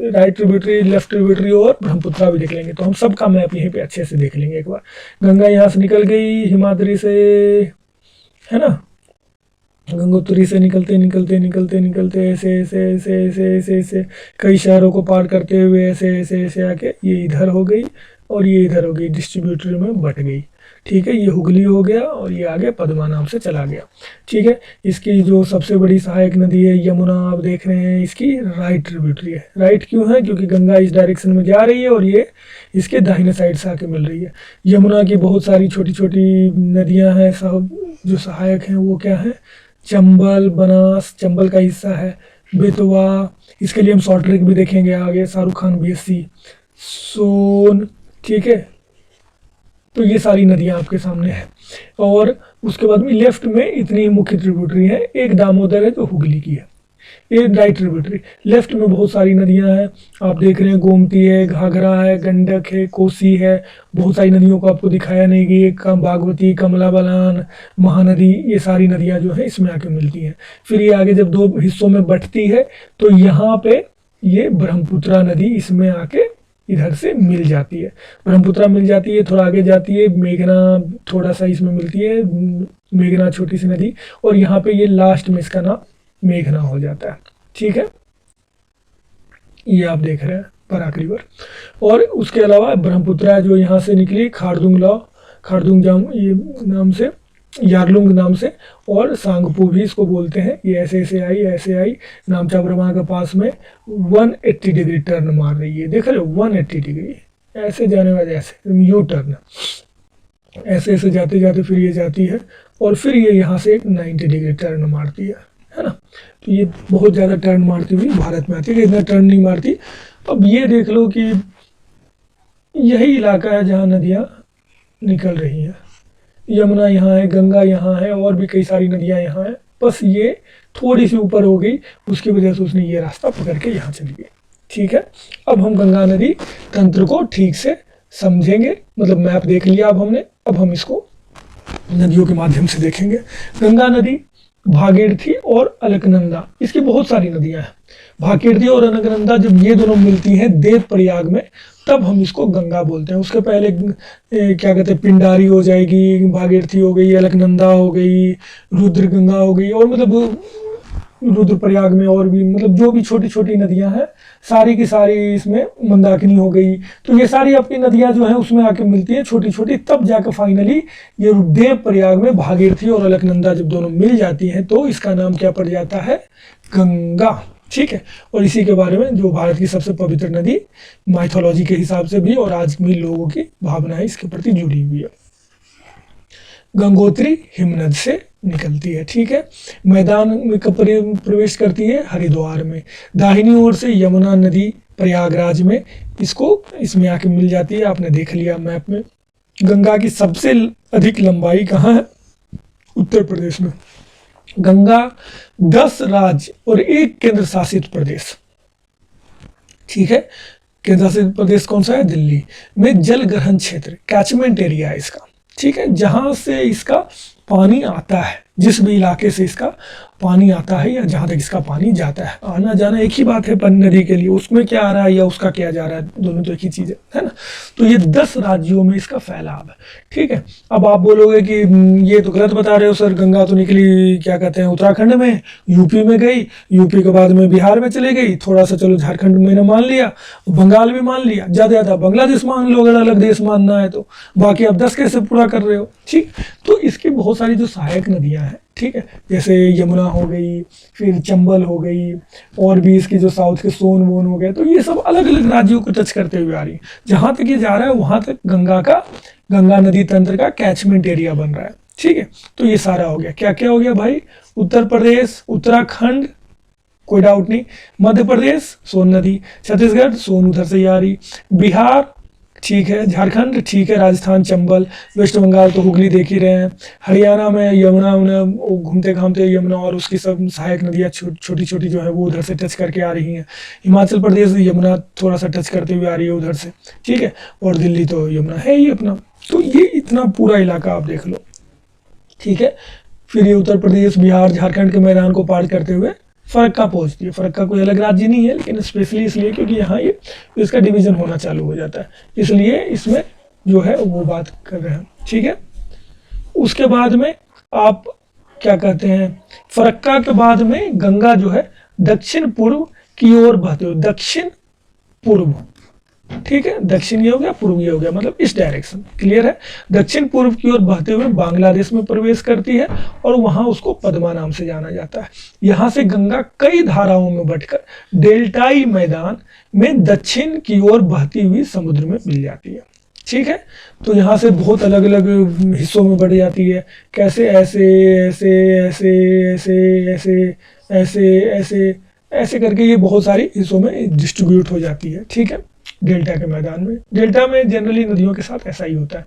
राइट ट्रिब्यूटरी, लेफ्ट ट्रिब्यूटरी और ब्रह्मपुत्रा भी देख लेंगे। तो हम सबका मैप यहीं पे अच्छे से देख लेंगे एक बार। गंगा यहाँ से निकल गई हिमाद्री से, है ना, गंगोत्री से निकलते निकलते निकलते निकलते ऐसे ऐसे ऐसे ऐसे ऐसे ऐसे कई शहरों को पार करते हुए ऐसे ऐसे ऐसे आके ये इधर हो गई और ये इधर हो गई, डिस्ट्रीब्यूटरी में बट गई। ठीक है, ये हुगली हो गया और ये आगे पद्मा नाम से चला गया। ठीक है, इसकी जो सबसे बड़ी सहायक नदी है यमुना, आप देख रहे हैं इसकी राइट ट्रिब्यूटरी है। राइट क्यों है? क्योंकि गंगा इस डायरेक्शन में जा रही है और ये इसके दाहिने साइड से आके मिल रही है। यमुना की बहुत सारी छोटी छोटी नदियां हैं, सब जो सहायक हैं वो क्या है? चंबल, बनास, चंबल का हिस्सा है, बेतवा, इसके लिए हम शॉर्ट ट्रैक भी देखेंगे आगे, शाहरुख खान बीएससी, सोन। ठीक है, तो ये सारी नदियां आपके सामने हैं। और उसके बाद में लेफ्ट में इतनी मुख्य ट्रिब्यूटरी है, एक दामोदर है जो हुगली की है, ये राइट ट्रिब्यूटरी। लेफ्ट में बहुत सारी नदियां हैं, आप देख रहे हैं, गोमती है, घाघरा है, गंडक है, कोसी है, बहुत सारी नदियों को आपको दिखाया नहीं कि एक बागमती, कमला बलान, महानदी, ये सारी नदियां जो है इसमें आके मिलती हैं। फिर ये आगे जब 2 हिस्सों में बंटती है तो यहाँ पे ये ब्रह्मपुत्रा नदी इसमें आके इधर से मिल जाती है, ब्रह्मपुत्रा मिल जाती है, थोड़ा आगे जाती है, मेघना थोड़ा सा इसमें मिलती है, मेघना छोटी सी नदी, और यहाँ पे ये लास्ट में इसका नाम मेघना हो जाता है। ठीक है, ये आप देख रहे हैं बराक रिवर। और उसके अलावा ब्रह्मपुत्रा जो यहाँ से निकली खारदुंग जाम ये नाम से, यारलुंग नाम से, और सांगपू भी इसको बोलते हैं। ये ऐसे आई नामचा ब्रह्मा के पास में 180 डिग्री टर्न मार रही है, देख रहे हो 180 डिग्री ऐसे जाने वाले, ऐसे यू टर्न, ऐसे ऐसे जाते जाते फिर ये जाती है और फिर ये यहाँ से एक 90 डिग्री टर्न मारती है ना। तो ये बहुत ज़्यादा टर्न मारती हुई भारत में आती है, इतना टर्न नहीं मारती। अब ये देख लो कि यही इलाका है जहाँ नदियाँ निकल रही हैं, यमुना यहाँ है, गंगा यहाँ है, और भी कई सारी नदियाँ यहाँ हैं, बस ये थोड़ी सी ऊपर हो गई, उसकी वजह से उसने ये रास्ता पकड़ के यहाँ चली गई। ठीक है, अब हम गंगा नदी तंत्र को ठीक से समझेंगे, मतलब मैप देख लिया अब हमने, अब हम इसको नदियों के माध्यम से देखेंगे। गंगा नदी, भागीरथी और अलकनंदा, इसकी बहुत सारी नदियां हैं। भागीरथी और अलकनंदा जब ये दोनों मिलती हैं देव प्रयाग में, तब हम इसको गंगा बोलते हैं। उसके पहले क्या कहते हैं, पिंडारी हो जाएगी, भागीरथी हो गई, अलकनंदा हो गई, रुद्र गंगा हो गई, और मतलब रुद्रप्रयाग में और भी मतलब जो भी छोटी छोटी नदियां हैं सारी की सारी, इसमें मंदाकिनी हो गई, तो ये सारी आपकी नदियां जो हैं उसमें आके मिलती हैं छोटी छोटी, तब जाकर फाइनली ये देव प्रयाग में भागीरथी और अलकनंदा जब दोनों मिल जाती हैं तो इसका नाम क्या पड़ जाता है? गंगा। ठीक है, और इसी के बारे में जो भारत की सबसे पवित्र नदी माइथोलॉजी के हिसाब से भी और आज भी लोगों की भावनाएं इसके प्रति जुड़ी हुई है। गंगोत्री हिमनद से निकलती है। ठीक है, मैदान में प्रवेश करती है हरिद्वार में, दाहिनी ओर से यमुना नदी प्रयागराज में इसमें आके मिल जाती है, आपने देख लिया मैप में। गंगा की सबसे अधिक लंबाई कहाँ है? उत्तर प्रदेश में। गंगा 10 राज्य और 1 केंद्र शासित प्रदेश, ठीक है, केंद्र शासित प्रदेश कौन सा है? दिल्ली में जल ग्रहण क्षेत्र, कैचमेंट एरिया है इसका, ठीक है, जहां से इसका पानी आता है, जिस भी इलाके से इसका पानी आता है या जहाँ तक इसका पानी जाता है, आना जाना एक ही बात है नदी के लिए, उसमें क्या आ रहा है या उसका क्या जा रहा है, दोनों तो एक ही चीज़ है ना। तो ये 10 राज्यों में इसका फैलाव है, ठीक है। अब आप बोलोगे कि ये तो गलत बता रहे हो सर, गंगा तो निकली क्या कहते हैं उत्तराखंड में, यूपी में गई, यूपी के बाद में बिहार में चले गई, थोड़ा सा चलो झारखंड में मान लिया, बंगाल भी मान लिया, ज़्यादा बांग्लादेश मान लो अगर अलग देश मानना है तो, बाकी आप 10 कैसे पूरा कर रहे हो, ठीक। तो इसकी बहुत सारी जो सहायक नदियाँ हैं, ठीक है, जैसे यमुना हो गई, फिर चंबल हो गई, और भी इसकी जो साउथ के सोन वोन हो गए, तो ये सब अलग अलग राज्यों को टच करते हुए आ रही है। जहाँ तक ये जा रहा है वहाँ तक गंगा नदी तंत्र का कैचमेंट एरिया बन रहा है, ठीक है। तो ये सारा हो गया, क्या क्या हो गया भाई, उत्तर प्रदेश, उत्तराखंड, कोई डाउट नहीं, मध्य प्रदेश सोन नदी, छत्तीसगढ़ सोन उधर से ही आ रही, बिहार ठीक है, झारखंड ठीक है, राजस्थान चंबल, वेस्ट बंगाल तो हुगली देख ही रहे हैं, हरियाणा में यमुना घूमते घामते यमुना और उसकी सब सहायक नदियाँ छोटी छोटी जो है वो उधर से टच करके आ रही हैं, हिमाचल प्रदेश यमुना थोड़ा सा टच करते हुए आ रही है उधर से, ठीक है, और दिल्ली तो यमुना है ही अपना। तो ये इतना पूरा इलाका आप देख लो, ठीक है। फिर ये उत्तर प्रदेश बिहार झारखंड के मैदान को पार करते हुए फरक्का पहुंचती है। फरक्का कोई अलग राज्य नहीं है, लेकिन स्पेशली इसलिए क्योंकि यहाँ ये इसका डिवीजन होना चालू हो जाता है, इसलिए इसमें जो है वो बात कर रहे हैं, ठीक है। उसके बाद में आप क्या कहते हैं, फरक्का के बाद में गंगा जो है दक्षिण पूर्व की ओर बहते हुए, दक्षिण पूर्व, ठीक है, दक्षिण ये हो गया, पूर्व ये हो गया, मतलब इस डायरेक्शन, क्लियर है। दक्षिण पूर्व की ओर बहते हुए बांग्लादेश में प्रवेश करती है और वहां उसको पद्मा नाम से जाना जाता है। यहां से गंगा कई धाराओं में बटकर डेल्टाई मैदान में दक्षिण की ओर बहती हुई समुद्र में मिल जाती है, ठीक है। तो यहाँ से बहुत अलग अलग हिस्सों में बढ़ जाती है, कैसे, ऐसे ऐसे ऐसे ऐसे ऐसे ऐसे ऐसे ऐसे करके ये बहुत सारे हिस्सों में डिस्ट्रीब्यूट हो जाती है, ठीक है। डेल्टा के मैदान में, डेल्टा में जनरली नदियों के साथ ऐसा ही होता है।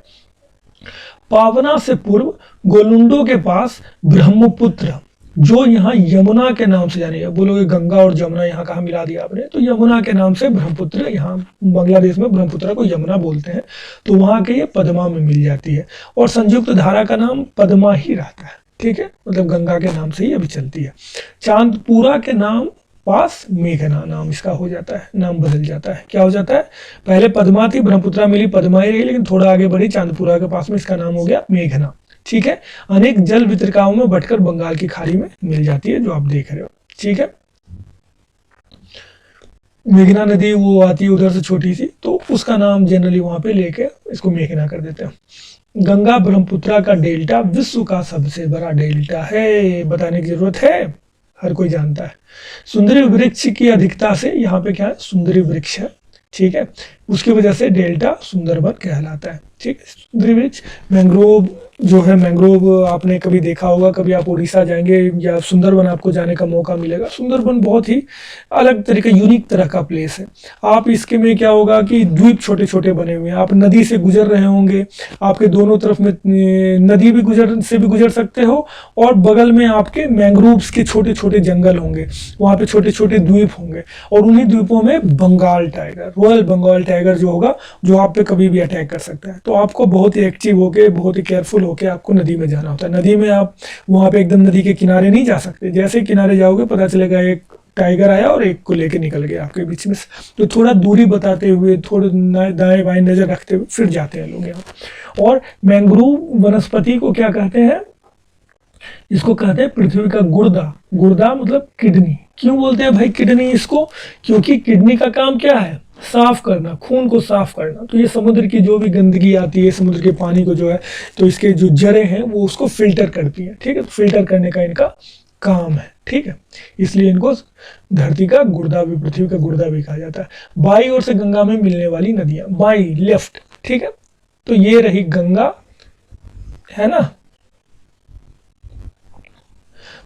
पावना से पूर्व गोलुंडो के पास ब्रह्मपुत्र, जो यहाँ यमुना के नाम से जानी है, बोलोगे गंगा और जमुना यहाँ कहाँ मिला दिया आपने, तो यमुना के नाम से ब्रह्मपुत्र, यहाँ बांग्लादेश में ब्रह्मपुत्र को यमुना बोलते हैं, तो वहाँ के ये पद्मा में मिल जाती है, और संयुक्त धारा का नाम पद्मा ही रहता है, ठीक है, मतलब गंगा के नाम से ही अभी चलती है। चांदपुरा के नाम पास मेघना नाम इसका हो जाता है, नाम बदल जाता है, क्या हो जाता है, पहले पद्मा थी, ब्रह्मपुत्रा मिली, पद्मा ही रही, लेकिन थोड़ा आगे बढ़ी, चांदपुरा के पास में इसका नाम हो गया मेघना, ठीक है। अनेक जल वितरकाओं में बटकर बंगाल की खाड़ी में मिल जाती है, जो आप देख रहे हो, ठीक है। मेघना नदी वो आती है उधर से छोटी सी, तो उसका नाम जनरली वहां पे लेके इसको मेघना कर देते हैं। गंगा ब्रह्मपुत्रा का डेल्टा विश्व का सबसे बड़ा डेल्टा है, बताने की जरूरत है, हर कोई जानता है। सुंदरी वृक्ष की अधिकता से यहाँ पे क्या है, सुंदरी वृक्ष है, ठीक है, उसकी वजह से डेल्टा सुंदरबन कहलाता है, ठीक है। सुंदरी वृक्ष, मैंग्रोव जो है, मैंग्रोव आपने कभी देखा होगा, कभी आप उड़ीसा जाएंगे या सुंदरबन आपको जाने का मौका मिलेगा। सुंदरबन बहुत ही अलग तरीके, यूनिक तरह का प्लेस है। आप इसके में क्या होगा कि द्वीप छोटे छोटे बने हुए हैं, आप नदी से गुजर रहे होंगे, आपके दोनों तरफ में नदी भी गुजर सकते हो, और बगल में आपके मैंग्रोव्स के छोटे छोटे जंगल होंगे, वहाँ पे छोटे छोटे द्वीप होंगे, और उन्हीं द्वीपों में Bengal tiger, royal Bengal tiger जो होगा, जो आप पे कभी भी अटैक कर सकता है। तो आपको बहुत ही एक्टिव होके, बहुत ही केयरफुल होके आपको नदी में जाना होता है। नदी में आप वहाँ पे एकदम नदी के किनारे नहीं जा सकते, जैसे किनारे जाओगे पता चलेगा एक टाइगर आया और एक को लेके निकल गया आपके बीच में, तो थोड़ा दूरी बताते हुए, थोड़े दाएं बाएं नजर रखते हुए फिर जाते हैं लोग यहाँ। और मैंग्रोव वनस्पति को क्या कहते हैं, इसको कहते हैं पृथ्वी का गुर्दा। गुर्दा मतलब किडनी। क्यों बोलते हैं भाई किडनी इसको, क्योंकि किडनी का काम क्या है, साफ करना, खून को साफ करना। तो ये समुद्र की जो भी गंदगी आती है, समुद्र के पानी को जो है, तो इसके जो जड़ें हैं वो उसको फिल्टर करती हैं, ठीक है। तो फिल्टर करने का इनका काम है, ठीक है, इसलिए इनको धरती का गुर्दा भी, पृथ्वी का गुर्दा भी कहा जाता है। बाई ओर से गंगा में मिलने वाली नदियां, बाई लेफ्ट, ठीक है, तो ये रही गंगा, है ना।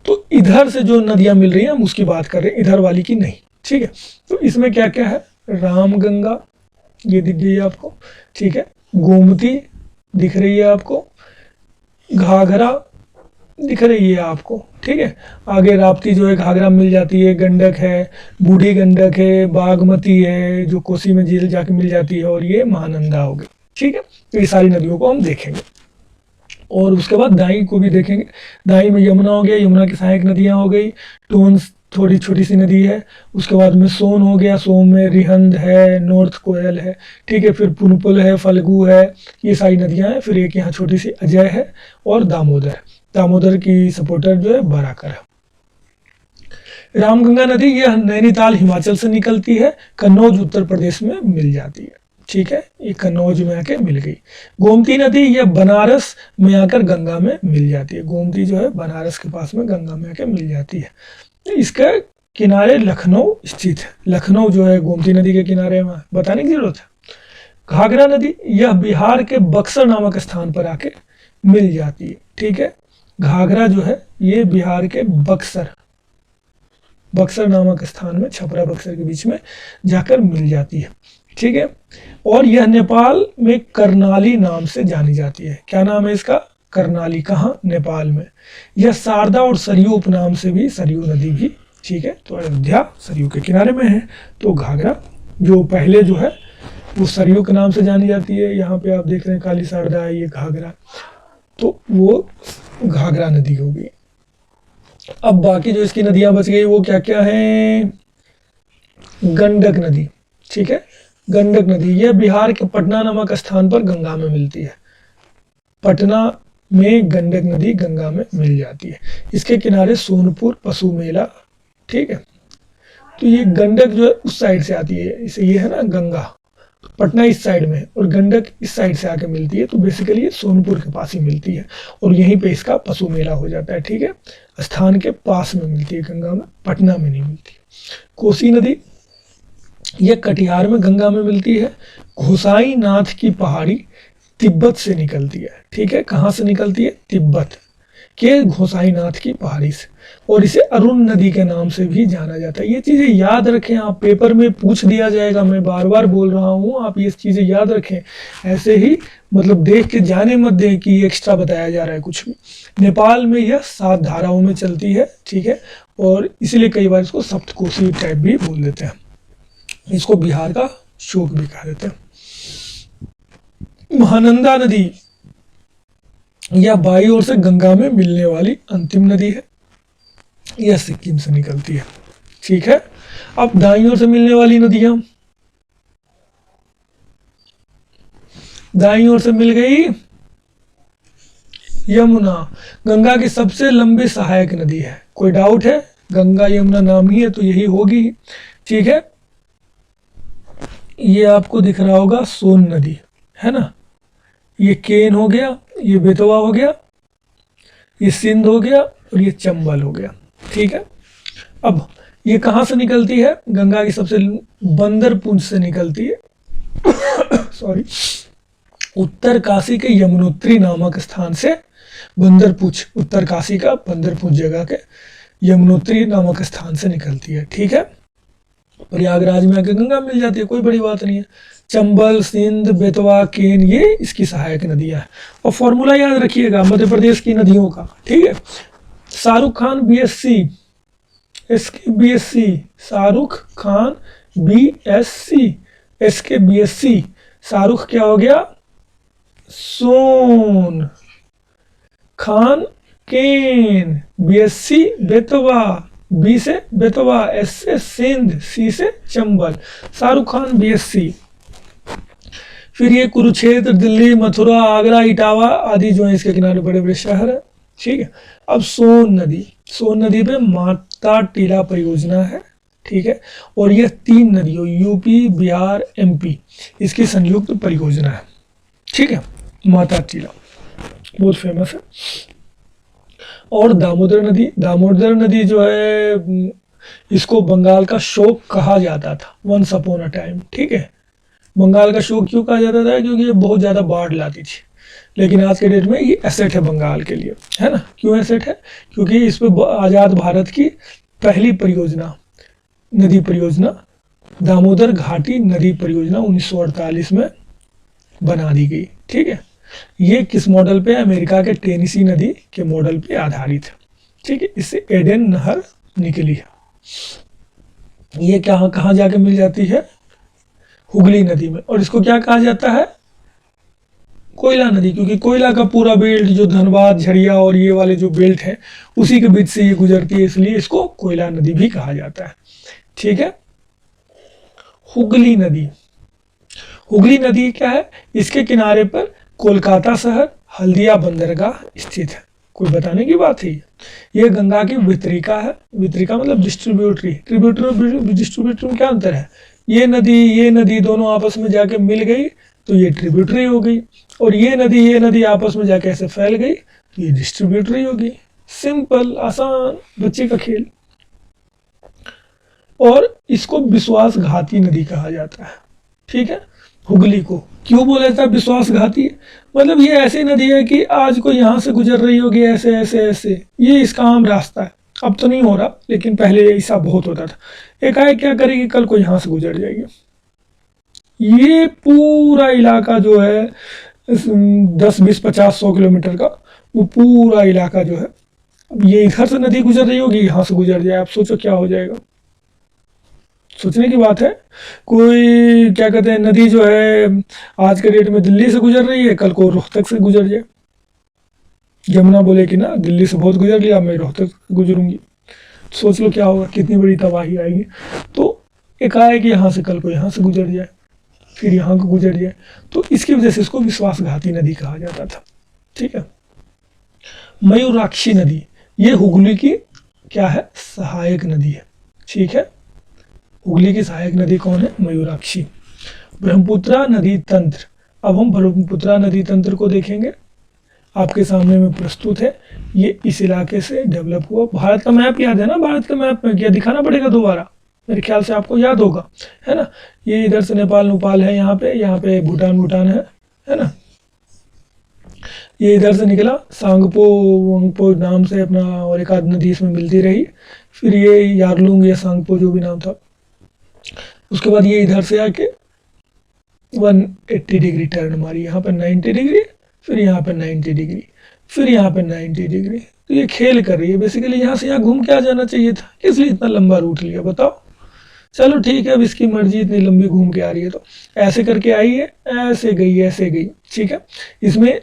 तो इधर से जो नदियां मिल रही हैं हम उसकी बात कर रहे हैं, इधर वाली की नहीं, ठीक है। तो इसमें क्या क्या है, रामगंगा ये दिख गई है आपको, ठीक है, गोमती दिख रही है आपको, घाघरा दिख रही है आपको, ठीक है, आगे राप्ती जो है घाघरा मिल जाती है, गंडक है, बूढ़ी गंडक है, बागमती है जो कोसी में झील जाके मिल जाती है, और ये महानंदा हो गई, ठीक है। तो ये सारी नदियों को हम देखेंगे। और उसके बाद दाई को भी देखेंगे। दाई में यमुना हो गया, यमुना की सहायक नदियाँ हो गई, टोन्स थोड़ी छोटी सी नदी है। उसके बाद में सोन हो गया, सोन में रिहंद है, नॉर्थ कोयल है, ठीक है। फिर पुनपुल है, फल्गु है, ये सारी नदियाँ हैं। फिर एक यहाँ छोटी सी अजय है और दामोदर। दामोदर की सपोर्टर जो है बराकर है। रामगंगा नदी यह नैनीताल हिमाचल से निकलती है, कन्नौज उत्तर प्रदेश में मिल जाती है, ठीक है। ये कन्नौज में आके मिल गई। गोमती नदी यह बनारस में आकर गंगा में मिल जाती है। गोमती जो है बनारस के पास में गंगा में आके मिल जाती है। इसका किनारे लखनऊ स्थित है। लखनऊ जो है गोमती नदी के किनारे में, बताने की जरूरत है। घाघरा नदी यह बिहार के बक्सर नामक स्थान पर आके मिल जाती है, ठीक है। घाघरा जो है ये बिहार के बक्सर नामक स्थान में, छपरा बक्सर के बीच में जाकर मिल जाती है, ठीक है। और यह नेपाल में करनाली नाम से जानी जाती है। क्या नाम है इसका? करनाली। कहाँ? नेपाल में। यह शारदा और सरयू उपनाम से भी, सरयू नदी भी, ठीक है। तो अयोध्या सरयू के किनारे में है। तो घाघरा जो पहले जो है वो सरयू के नाम से जानी जाती है। यहाँ पे आप देख रहे हैं काली शारदा है, ये घाघरा, तो वो घाघरा नदी हो गई। अब बाकी जो इसकी नदियां बच गई वो क्या क्या है? गंडक नदी, ठीक है। गंडक नदी यह बिहार के पटना नामक स्थान पर गंगा में मिलती है। पटना में गंडक नदी गंगा में मिल जाती है। इसके किनारे सोनपुर, पशु मेला, ठीक है। तो ये गंडक जो है उस साइड से आती है, इसे ये है ना गंगा, पटना इस साइड में और गंडक इस साइड से आके मिलती है। तो बेसिकली ये सोनपुर के पास ही मिलती है और यहीं पे इसका पशु मेला हो जाता है, ठीक है। स्थान के पास में मिलती है गंगा में, पटना में नहीं मिलती। कोसी नदी यह कटिहार में गंगा में मिलती है। घोसाई नाथ की पहाड़ी तिब्बत से निकलती है, ठीक है। कहाँ से निकलती है? तिब्बत के घोसाई नाथ की पहाड़ी से। और इसे अरुण नदी के नाम से भी जाना जाता है। ये चीजें याद रखें, आप पेपर में पूछ दिया जाएगा, मैं बार बार बोल रहा हूँ, आप ये चीजें याद रखें। ऐसे ही मतलब देख के जाने मत दें कि एक्स्ट्रा बताया जा रहा है कुछ भी। नेपाल में यह 7 धाराओं में चलती है, ठीक है। और इसलिए कई बार इसको सप्तकोशी टाइप भी बोल देते हैं। इसको बिहार का शोक भी कहा देते हैं। महानंदा नदी यह बाई ओर से गंगा में मिलने वाली अंतिम नदी है। यह सिक्किम से निकलती है, ठीक है। अब दाईं ओर से मिलने वाली नदियां, दाईं ओर से मिल गई यमुना, गंगा की सबसे लंबी सहायक नदी है। कोई डाउट है? गंगा यमुना नाम ही है तो यही होगी, ठीक है। ये आपको दिख रहा होगा सोन नदी, है ना। ये केन हो गया, ये बेतवा हो गया, ये सिंध हो गया और ये चंबल हो गया, ठीक है। अब ये कहाँ से निकलती है? गंगा की सबसे बंदरपुंज से निकलती है सॉरी, उत्तर काशी के यमुनोत्री नामक स्थान से बंदरपुंज, उत्तर काशी का बंदरपुंज जगह के यमुनोत्री नामक स्थान से निकलती है, ठीक है। प्रयागराज में आके गंगा मिल जाती है, कोई बड़ी बात नहीं है। चंबल, सिंध, बेतवा, केन ये इसकी सहायक नदियां हैं। और फॉर्मूला याद रखिएगा मध्य प्रदेश की नदियों का, ठीक है। Shahrukh Khan BSc, SK BSc, Shahrukh Khan BSc, SK BSc. Shahrukh क्या हो गया? सोन, खान केन, बीएससी बेतवा, बी से बेतवा, एस से सिंध, सी से चंबल। शाहरुख खान बीएससी। फिर ये कुरुक्षेत्र, दिल्ली, मथुरा, आगरा, इटावा आदि जो है इसके किनारे बड़े बड़े शहर है, ठीक है। अब सोन नदी, सोन नदी पे माता टीला परियोजना है, ठीक है। और यह 3 नदियों यूपी, बिहार, एमपी इसकी संयुक्त परियोजना है, ठीक है। माता टीला बहुत फेमस है। और दामोदर नदी, दामोदर नदी जो है इसको बंगाल का शोक कहा जाता था, वंस अपॉन अ टाइम, ठीक है। बंगाल का शोक क्यों कहा जाता था? क्योंकि ये बहुत ज़्यादा बाढ़ लाती थी। लेकिन आज के डेट में ये एसेट है बंगाल के लिए, है ना। क्यों एसेट है? क्योंकि इस पर आज़ाद भारत की पहली परियोजना, नदी परियोजना दामोदर घाटी नदी परियोजना 1948 में बना दी गई, ठीक है। ये किस मॉडल पे? अमेरिका के टेनेसी नदी के मॉडल पे आधारित है, ठीक है। इससे एडेन नहर निकली है। ये कहाँ जाके मिल जाती है? हुगली नदी में। और इसको क्या कहा जाता है? कोयला नदी, क्योंकि कोयला का पूरा बेल्ट जो धनबाद झरिया और ये वाले जो बेल्ट है उसी के बीच से ये गुजरती है, इसलिए इसको कोयला नदी भी कहा जाता है। ठीक है। हुगली नदी, हुगली नदी क्या है, इसके किनारे पर कोलकाता शहर हल्दिया बंदरगाह स्थित है। कोई बताने की बात है। ये गंगा की वितरिका है। वितरिका मतलब डिस्ट्रीब्यूटरी। ट्रिब्यूटरी डिस्ट्रीब्यूटरी में क्या अंतर है, ये नदी दोनों आपस में जाके मिल गई तो ये ट्रिब्यूटरी हो गई, और ये नदी आपस में जाके ऐसे फैल गई तो ये डिस्ट्रीब्यूटरी हो गई। सिंपल, आसान, बच्चे का खेल। और इसको विश्वासघाती नदी कहा जाता है। ठीक है। हुगली को क्यों बोला जाता है विश्वासघाती, मतलब ये ऐसी नदी है कि आज को यहाँ से गुजर रही होगी ऐसे ऐसे ऐसे, ये इसका आम रास्ता है। अब तो नहीं हो रहा, लेकिन पहले ऐसा बहुत होता था। एकाएक क्या करेगी, कल को यहाँ से गुजर जाएगी। ये पूरा इलाका जो है 10, 20, 50, 100 किलोमीटर का, वो पूरा इलाका जो है, अब ये इधर से नदी गुजर रही होगी, यहाँ से गुजर जाए, आप सोचो क्या हो जाएगा। सोचने की बात है। कोई क्या कहते हैं, नदी जो है आज के डेट में दिल्ली से गुजर रही है, कल को रोहतक से गुजर जाए। यमुना बोले कि ना दिल्ली से बहुत गुजर लिया, मैं रोहतक गुजरूंगी, सोच लो क्या होगा, कितनी बड़ी तबाही आएगी। तो एकाएक यहाँ से कल को यहाँ से गुजर जाए, फिर यहाँ को गुजर जाए, तो इसकी वजह से इसको विश्वासघाती नदी कहा जाता था। ठीक है। मयूराक्षी नदी, ये हुगली की क्या है, सहायक नदी है। ठीक है। हुगली की सहायक नदी कौन है, मयूराक्षी। ब्रह्मपुत्रा नदी तंत्र, अब हम ब्रह्मपुत्रा नदी तंत्र को देखेंगे। आपके सामने में प्रस्तुत है, ये इस इलाके से डेवलप हुआ। भारत का मैप याद है ना, भारत का मैप में क्या दिखाना पड़ेगा दोबारा, मेरे ख्याल से आपको याद होगा, है ना। ये इधर से नेपाल है, यहाँ पे भूटान है ना। ये इधर से निकला, सांगपो वंगपो नाम से अपना, और एक आध नदी इसमें मिलती रही, फिर ये यारलुंग या सांगपो जो भी नाम था, उसके बाद ये इधर से आके 180 डिग्री टर्न मारी, यहाँ पे 90 डिग्री, फिर यहाँ पे 90 डिग्री, फिर यहाँ पे 90 डिग्री। तो ये खेल कर रही है बेसिकली, यहाँ से यहाँ घूम के आ जाना चाहिए था, इसलिए इतना लंबा रूट लिया, बताओ। चलो ठीक है, अब इसकी मर्जी, इतनी लंबी घूम के आ रही है तो ऐसे करके आई है, ऐसे गई। ठीक है। इसमें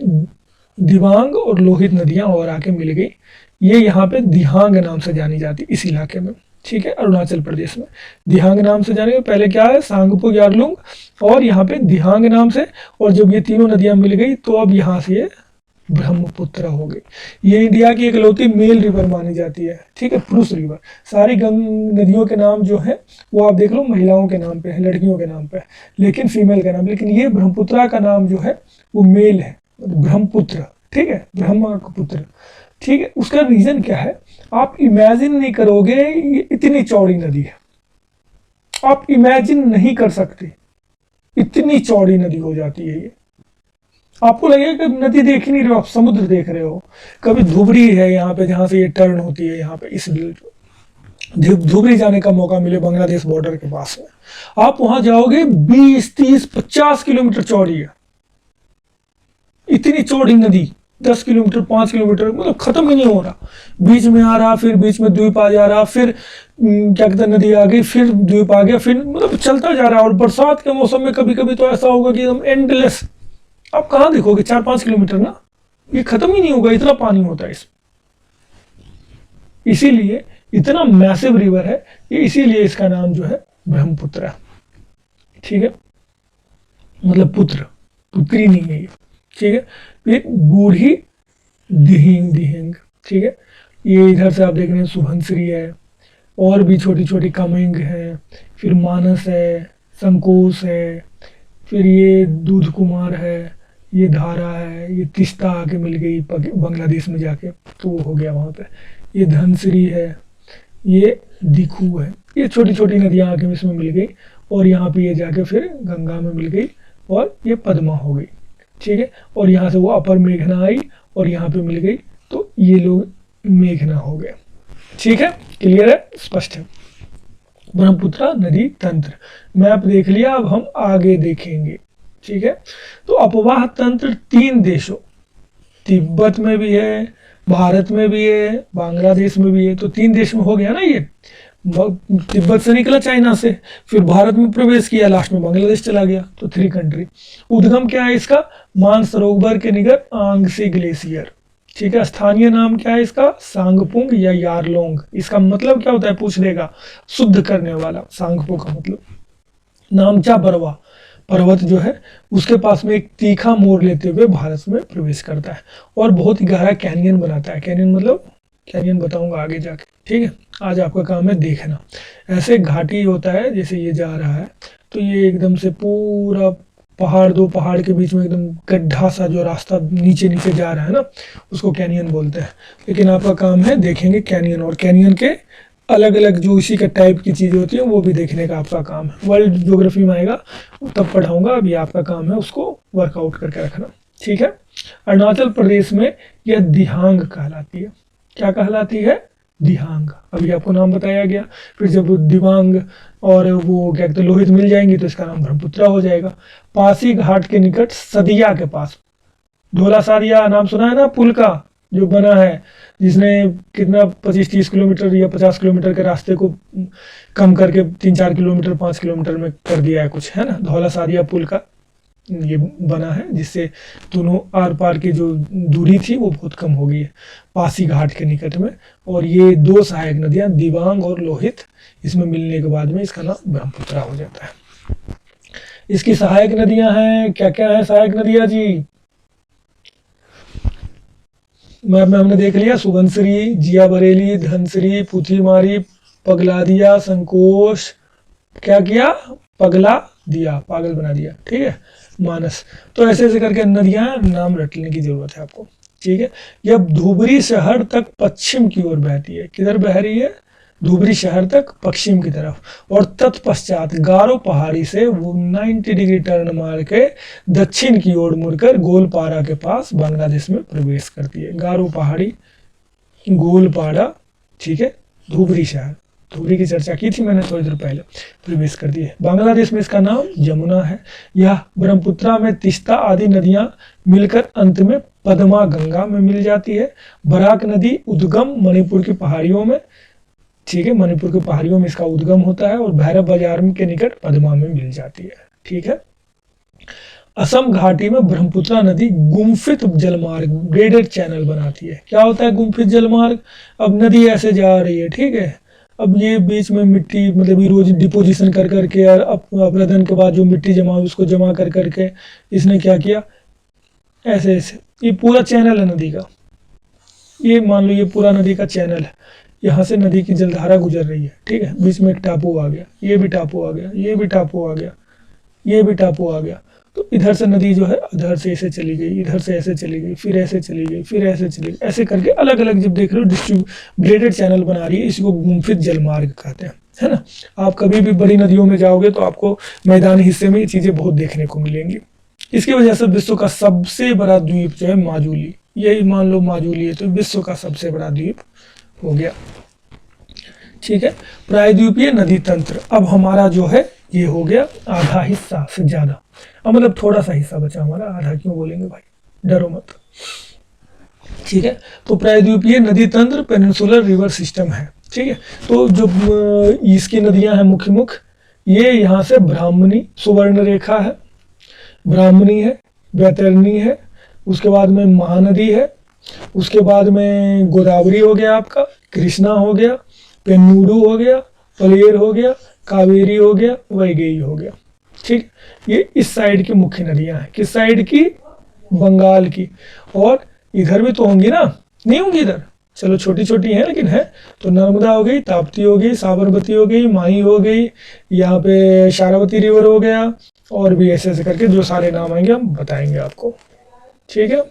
दिबांग और लोहित नदियां और आके मिल गई। ये यहाँ पे दिहांग नाम से जानी जाती इस इलाके में। ठीक है। अरुणाचल प्रदेश में दिहांग नाम से जाने, पहले क्या है, सांगपो यारलुंग, और यहाँ पे दिहांग नाम से, और जब ये तीनों नदियां मिल गई तो अब यहाँ से ये ब्रह्मपुत्र हो गई। ये इंडिया की इकलौती मेल रिवर मानी जाती है। ठीक है, पुरुष रिवर। सारी नदियों के नाम जो है वो आप देख लो महिलाओं के नाम पे है, लड़कियों के नाम पे है, लेकिन फीमेल का नाम, लेकिन ये ब्रह्मपुत्रा का नाम जो है वो मेल है, ब्रह्मपुत्र। ठीक है, ब्रह्मा का पुत्र। ठीक है। उसका रीजन क्या है, आप इमेजिन नहीं करोगे, ये इतनी चौड़ी नदी है, आप इमेजिन नहीं कर सकते, इतनी चौड़ी नदी हो जाती है ये। आपको लगेगा कि नदी देख ही नहीं रहे हो, आप समुद्र देख रहे हो। कभी धुबरी है यहाँ पे, जहां से ये टर्न होती है यहाँ पे, इस धुबरी जाने का मौका मिले बांग्लादेश बॉर्डर के पास में, आप वहां जाओगे, 20, 30, 50 किलोमीटर चौड़ी है, इतनी चौड़ी नदी। 10 किलोमीटर, 5 किलोमीटर, मतलब खत्म ही नहीं हो रहा। बीच में आ रहा, फिर बीच में द्वीप आ जा रहा, फिर क्या कहते हैं नदी आ गई, फिर द्वीप आ गया, फिर मतलब चलता जा रहा है। और बरसात के मौसम में कभी कभी तो ऐसा होगा कि एकदम एंडलेस, आप कहाँ देखोगे 4-5 किलोमीटर ना, ये खत्म ही नहीं होगा, इतना पानी होता है इसमें। इसीलिए इतना मैसिव रिवर है ये, इसीलिए इसका नाम जो है ब्रह्मपुत्र है। ठीक है, मतलब पुत्र, पुत्री नहीं है ये। ठीक है। फिर बूढ़ी दिहिंग। ठीक है। ये इधर से आप देख रहे हैं सुभनश्री है, और भी छोटी छोटी कामेंग है, फिर मानस है, संकोश है, फिर ये दूध कुमार है, ये धारा है, ये तिस्ता आके मिल गई बांग्लादेश में जाके, तो वो हो गया वहाँ पे। ये धनश्री है, ये दिखू है, ये छोटी छोटी नदियाँ आके इसमें मिल गई, और यहाँ पे ये जाके फिर गंगा में मिल गई, और ये पद्मा हो गई। ठीक है। और यहाँ से वो अपर मेघना आई और यहाँ पे मिल गई, तो ये लोग मेघना हो गए। ठीक है, क्लियर है, स्पष्ट है। ब्रह्मपुत्र नदी तंत्र मैप देख लिया, अब हम आगे देखेंगे। ठीक है। तो अपवाह तंत्र 3 देशों, तिब्बत में भी है, भारत में भी है, बांग्लादेश में भी है, तो 3 देश में हो गया ना ये। तिब्बत से निकला चाइना से, फिर भारत में प्रवेश किया, लास्ट में बांग्लादेश चला गया। तो 3 कंट्री। उद्गम क्या है इसका? मानसरोवर के निकट आंगसी ग्लेशियर। ठीक है। स्थानीय नाम क्या है इसका? सांगपुंग या यारलोंग। इसका मतलब क्या होता है पूछ देगा, शुद्ध करने वाला, सांगपो का मतलब। नामचा बरवा पर्वत जो है उसके पास में एक तीखा मोड़ लेते हुए भारत में प्रवेश करता है और बहुत ही गहरा कैनियन बनाता है। कैनियन मतलब, कैनियन बताऊंगा आगे जाके। ठीक है, आज आपका काम है देखना। ऐसे घाटी होता है, जैसे ये जा रहा है तो ये एकदम से पूरा पहाड़, 2 पहाड़ के बीच में एकदम गड्ढा सा जो रास्ता नीचे नीचे जा रहा है ना, उसको कैनियन बोलते हैं। लेकिन आपका काम है देखेंगे कैनियन, और कैनियन के अलग अलग जो इसी का टाइप की चीज़ें होती हैं वो भी देखने का आपका काम है। वर्ल्ड ज्योग्राफी में आएगा तब पढ़ाऊंगा, अभी आपका काम है उसको वर्कआउट करके रखना। ठीक है। अरुणाचल प्रदेश में यह दिहांग कहलाती है। क्या कहलाती है? दिहांग। अभी आपको नाम बताया गया। फिर जब दिबांग और वो क्या कहते हैं लोहित मिल जाएंगी तो इसका नाम ब्रह्मपुत्रा हो जाएगा। पासी घाट के निकट सदिया के पास, ढोला सादिया नाम सुना है ना, पुल का जो बना है, जिसने कितना 25-30 किलोमीटर या 50 किलोमीटर के रास्ते को कम करके 3-4 किलोमीटर 5 किलोमीटर में कर दिया है कुछ, है ना। धौला सादिया पुल का ये बना है, जिससे दोनों आर पार की जो दूरी थी वो बहुत कम हो गई है पासी घाट के निकट में। और ये 2 सहायक नदियां दिबांग और लोहित इसमें मिलने के बाद में इसका नाम ब्रह्मपुत्रा हो जाता है। इसकी सहायक नदियां हैं, क्या क्या है सहायक नदियां जी? मैप में हमने देख लिया, सुबनसिरी, जिया बरेली, धनसिरी, पुथीमारी, पगलादिया, संकोश, क्या किया? पगला दिया, पागल बना दिया। ठीक है, मानस। तो ऐसे ऐसे करके नदियां नाम रटने की जरूरत है आपको। ठीक है। यह धुबरी शहर तक पश्चिम की ओर बहती है। किधर बह रही है? धुबरी शहर तक पश्चिम की तरफ, और तत्पश्चात गारो पहाड़ी से वो 90 डिग्री टर्न मार के दक्षिण की ओर मुड़कर गोलपाड़ा के पास बांग्लादेश में प्रवेश करती है। गारो पहाड़ी, गोलपाड़ा, ठीक है, धुबरी शहर, धुबरी की चर्चा की थी मैंने थोड़ी देर पहले, प्रवेश करती है। बांग्लादेश में इसका नाम यमुना है। यह ब्रह्मपुत्रा में तिस्ता आदि नदियां मिलकर अंत में पद्मा गंगा में मिल जाती है। बराक नदी उद्गम मणिपुर की पहाड़ियों में, ठीक है, मणिपुर की पहाड़ियों में इसका उद्गम होता है और भैरव बाजार के निकट पद्मा में मिल जाती है। ठीक है। असम घाटी में ब्रह्मपुत्रा नदी गुम्फित जलमार्ग, ग्रेडेड चैनल बनाती है। क्या होता है गुम्फित जलमार्ग? अब नदी ऐसे जा रही है, ठीक है, अब ये बीच में मिट्टी मतलब रोज डिपोजिशन कर करके और अपरदन के बाद जो मिट्टी जमा हुई उसको जमा कर करके इसने क्या किया, ऐसे ऐसे ये पूरा चैनल है नदी का। ये मान लो ये पूरा नदी का चैनल है, यहाँ से नदी की जलधारा गुजर रही है। ठीक है, बीच में एक टापू आ गया, ये भी टापू आ गया, ये भी टापू आ गया, ये भी टापू आ गया। तो इधर से नदी जो है इधर से ऐसे चली गई, इधर से ऐसे चली गई, फिर ऐसे चली गई, फिर ऐसे चली गई, ऐसे करके अलग अलग जब देख रहे हो डिस्ट्रीब्यूटेड चैनल बना रही है। इसको गुम्फित जलमार्ग कहते हैं, है ना। आप कभी भी बड़ी नदियों में जाओगे तो आपको मैदानी हिस्से में ये चीज़ें बहुत देखने को मिलेंगी। इसकी वजह से विश्व का सबसे बड़ा द्वीप जो है माजुली, यही मान लो माजुली है तो विश्व का सबसे बड़ा द्वीप हो गया। ठीक है, प्रायद्वीपीय नदी तंत्र। अब हमारा जो है ये हो गया आधा हिस्सा से ज्यादा, अब मतलब थोड़ा सा हिस्सा बचा हमारा, आधा क्यों बोलेंगे भाई, डरो मत। ठीक है, तो प्रायद्वीपीय नदी तंत्र पेनिनसुलर रिवर सिस्टम है। ठीक है, तो जो इसकी नदियां हैं मुख्य मुख्य, ये यहाँ से ब्राह्मणी, सुवर्ण रेखा है, ब्राह्मणी है, बैतरणी है, उसके बाद में महानदी है, उसके बाद में गोदावरी हो गया आपका, कृष्णा हो गया, पेन्नूरू हो गया, पलेर हो गया, कावेरी हो गया, वैगई हो गया। ठीक, ये इस साइड की मुख्य नदियां हैं। किस साइड की? बंगाल की। और इधर भी तो होंगी ना, नहीं होंगी इधर, चलो छोटी छोटी हैं लेकिन है। तो नर्मदा हो गई, ताप्ती हो गई, साबरमती हो गई, माही हो गई, यहाँ पे शारावती रिवर हो गया, और भी ऐसे ऐसे करके जो सारे नाम आएंगे हम बताएंगे आपको। ठीक है,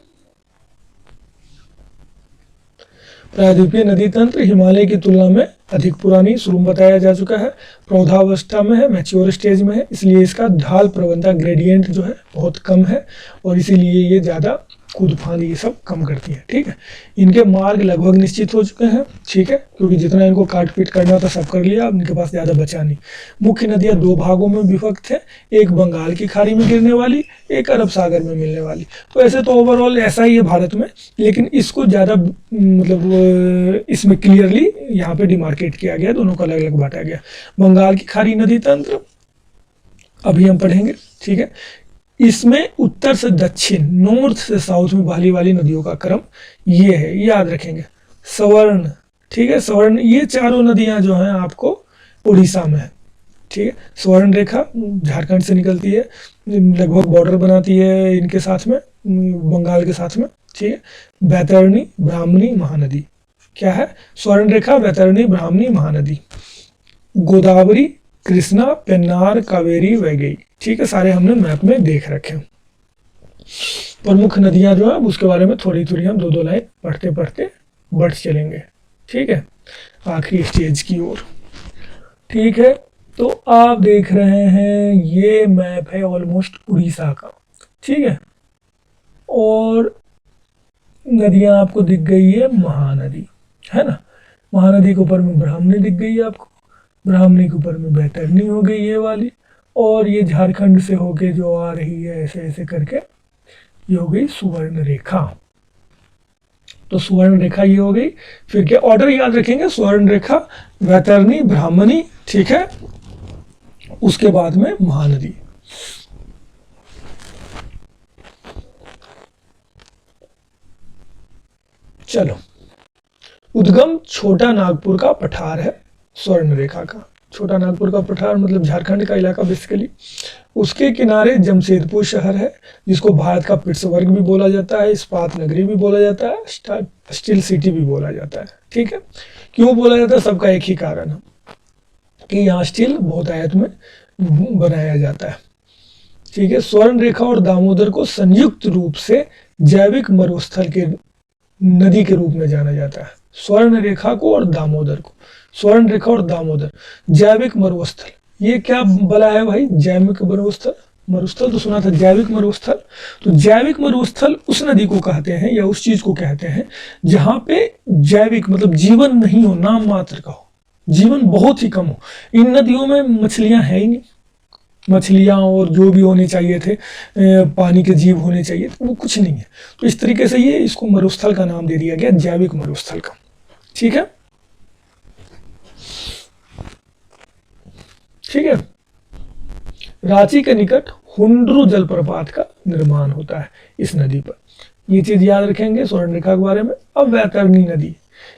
प्रायद्वीपीय नदी तंत्र हिमालय की तुलना में अधिक पुरानी, शुरू में बताया जा चुका है, प्रौढ़ावस्था में है, मैच्योर स्टेज में है, इसलिए इसका ढाल प्रवणता ग्रेडियंट जो है बहुत कम है और इसीलिए ये ज़्यादा कूद फांद ये सब कम करती है। ठीक है, इनके मार्ग लगभग निश्चित हो चुके हैं। ठीक है, क्योंकि जितना इनको काट पीट करना था सब कर लिया, अब इनके पास ज़्यादा बचा नहीं। मुख्य नदियाँ दो भागों में विभक्त है, एक बंगाल की खाड़ी में गिरने वाली, एक अरब सागर में मिलने वाली। तो ऐसे तो ओवरऑल ऐसा ही है भारत में, लेकिन इसको ज़्यादा मतलब इसमें क्लियरली यहाँ पे डिमार्केट किया गया, दोनों को अलग अलग बांटा गया। बंगाल की खाड़ी नदी तंत्र अभी हम पढ़ेंगे। ठीक है, इसमें उत्तर से दक्षिण, नॉर्थ से साउथ में बहने वाली नदियों का क्रम ये है, याद रखेंगे। स्वर्ण, ठीक है, स्वर्ण, ये चारों नदियां जो हैं आपको उड़ीसा में है। ठीक है, स्वर्ण रेखा झारखंड से निकलती है, लगभग बॉर्डर बनाती है इनके साथ में, बंगाल के साथ में। ठीक है, बैतरणी, ब्राह्मणी, महानदी क्या है, स्वर्ण रेखा, बैतरणी, ब्राह्मणी, महानदी, गोदावरी, कृष्णा, पेन्नार, कावेरी, वैगई। ठीक है, सारे हमने मैप में देख रखे हैं। प्रमुख नदियां जो है उसके बारे में थोड़ी थोड़ी हम दो दो लाइन पढ़ते पढ़ते बढ़ चलेंगे। ठीक है, आखिरी स्टेज की ओर। ठीक है, तो आप देख रहे हैं ये मैप है ऑलमोस्ट उड़ीसा का। ठीक है, और नदियां आपको दिख गई है, महानदी है ना, महानदी के ऊपर में ब्राह्मणी दिख गई है आपको, ब्राह्मणी के ऊपर में बैतरणी हो गई ये वाली, और ये झारखंड से होके जो आ रही है ऐसे ऐसे करके ये हो गई सुवर्ण रेखा। तो सुवर्ण रेखा ये हो गई। फिर क्या ऑर्डर याद रखेंगे, स्वर्ण रेखा, बैतरणी, ब्राह्मणी, ठीक है, उसके बाद में महानदी। चलो, उद्गम छोटा नागपुर का पठार है स्वर्ण रेखा का। छोटा नागपुर का पठार मतलब झारखंड का इलाका बेसिकली। उसके किनारे जमशेदपुर शहर है, जिसको भारत का पिट्सबर्ग भी बोला जाता है, इस्पात नगरी भी बोला जाता है, स्टील सिटी भी बोला जाता है। ठीक है, क्यों बोला जाता है, सबका एक ही कारण है कि यहाँ स्टील बहुतायत में बनाया जाता है। ठीक है, स्वर्ण रेखा और दामोदर को संयुक्त रूप से जैविक मरुस्थल के नदी के रूप में जाना जाता है। स्वर्ण रेखा को और दामोदर को, स्वर्ण रेखा और दामोदर, जैविक मरुस्थल, ये क्या बला है भाई, जैविक मरुस्थल, मरुस्थल तो सुना था, जैविक मरुस्थल। तो जैविक मरुस्थल उस नदी को कहते हैं या उस चीज को कहते हैं जहां पे जैविक मतलब जीवन नहीं हो, नाम मात्र का हो, जीवन बहुत ही कम हो। इन नदियों में मछलियां है ही नहीं, मछलियां और जो भी होने चाहिए थे पानी के जीव होने चाहिए वो कुछ नहीं है। तो इस तरीके से ये इसको मरुस्थल का नाम दे दिया गया, जैविक मरुस्थल का। ठीक है, ठीक है, रांची के निकट हुंड्रू जलप्रपात का निर्माण होता है इस नदी पर, ये चीज याद रखेंगे स्वर्ण रेखा के बारे में। अब वैतरणी नदी,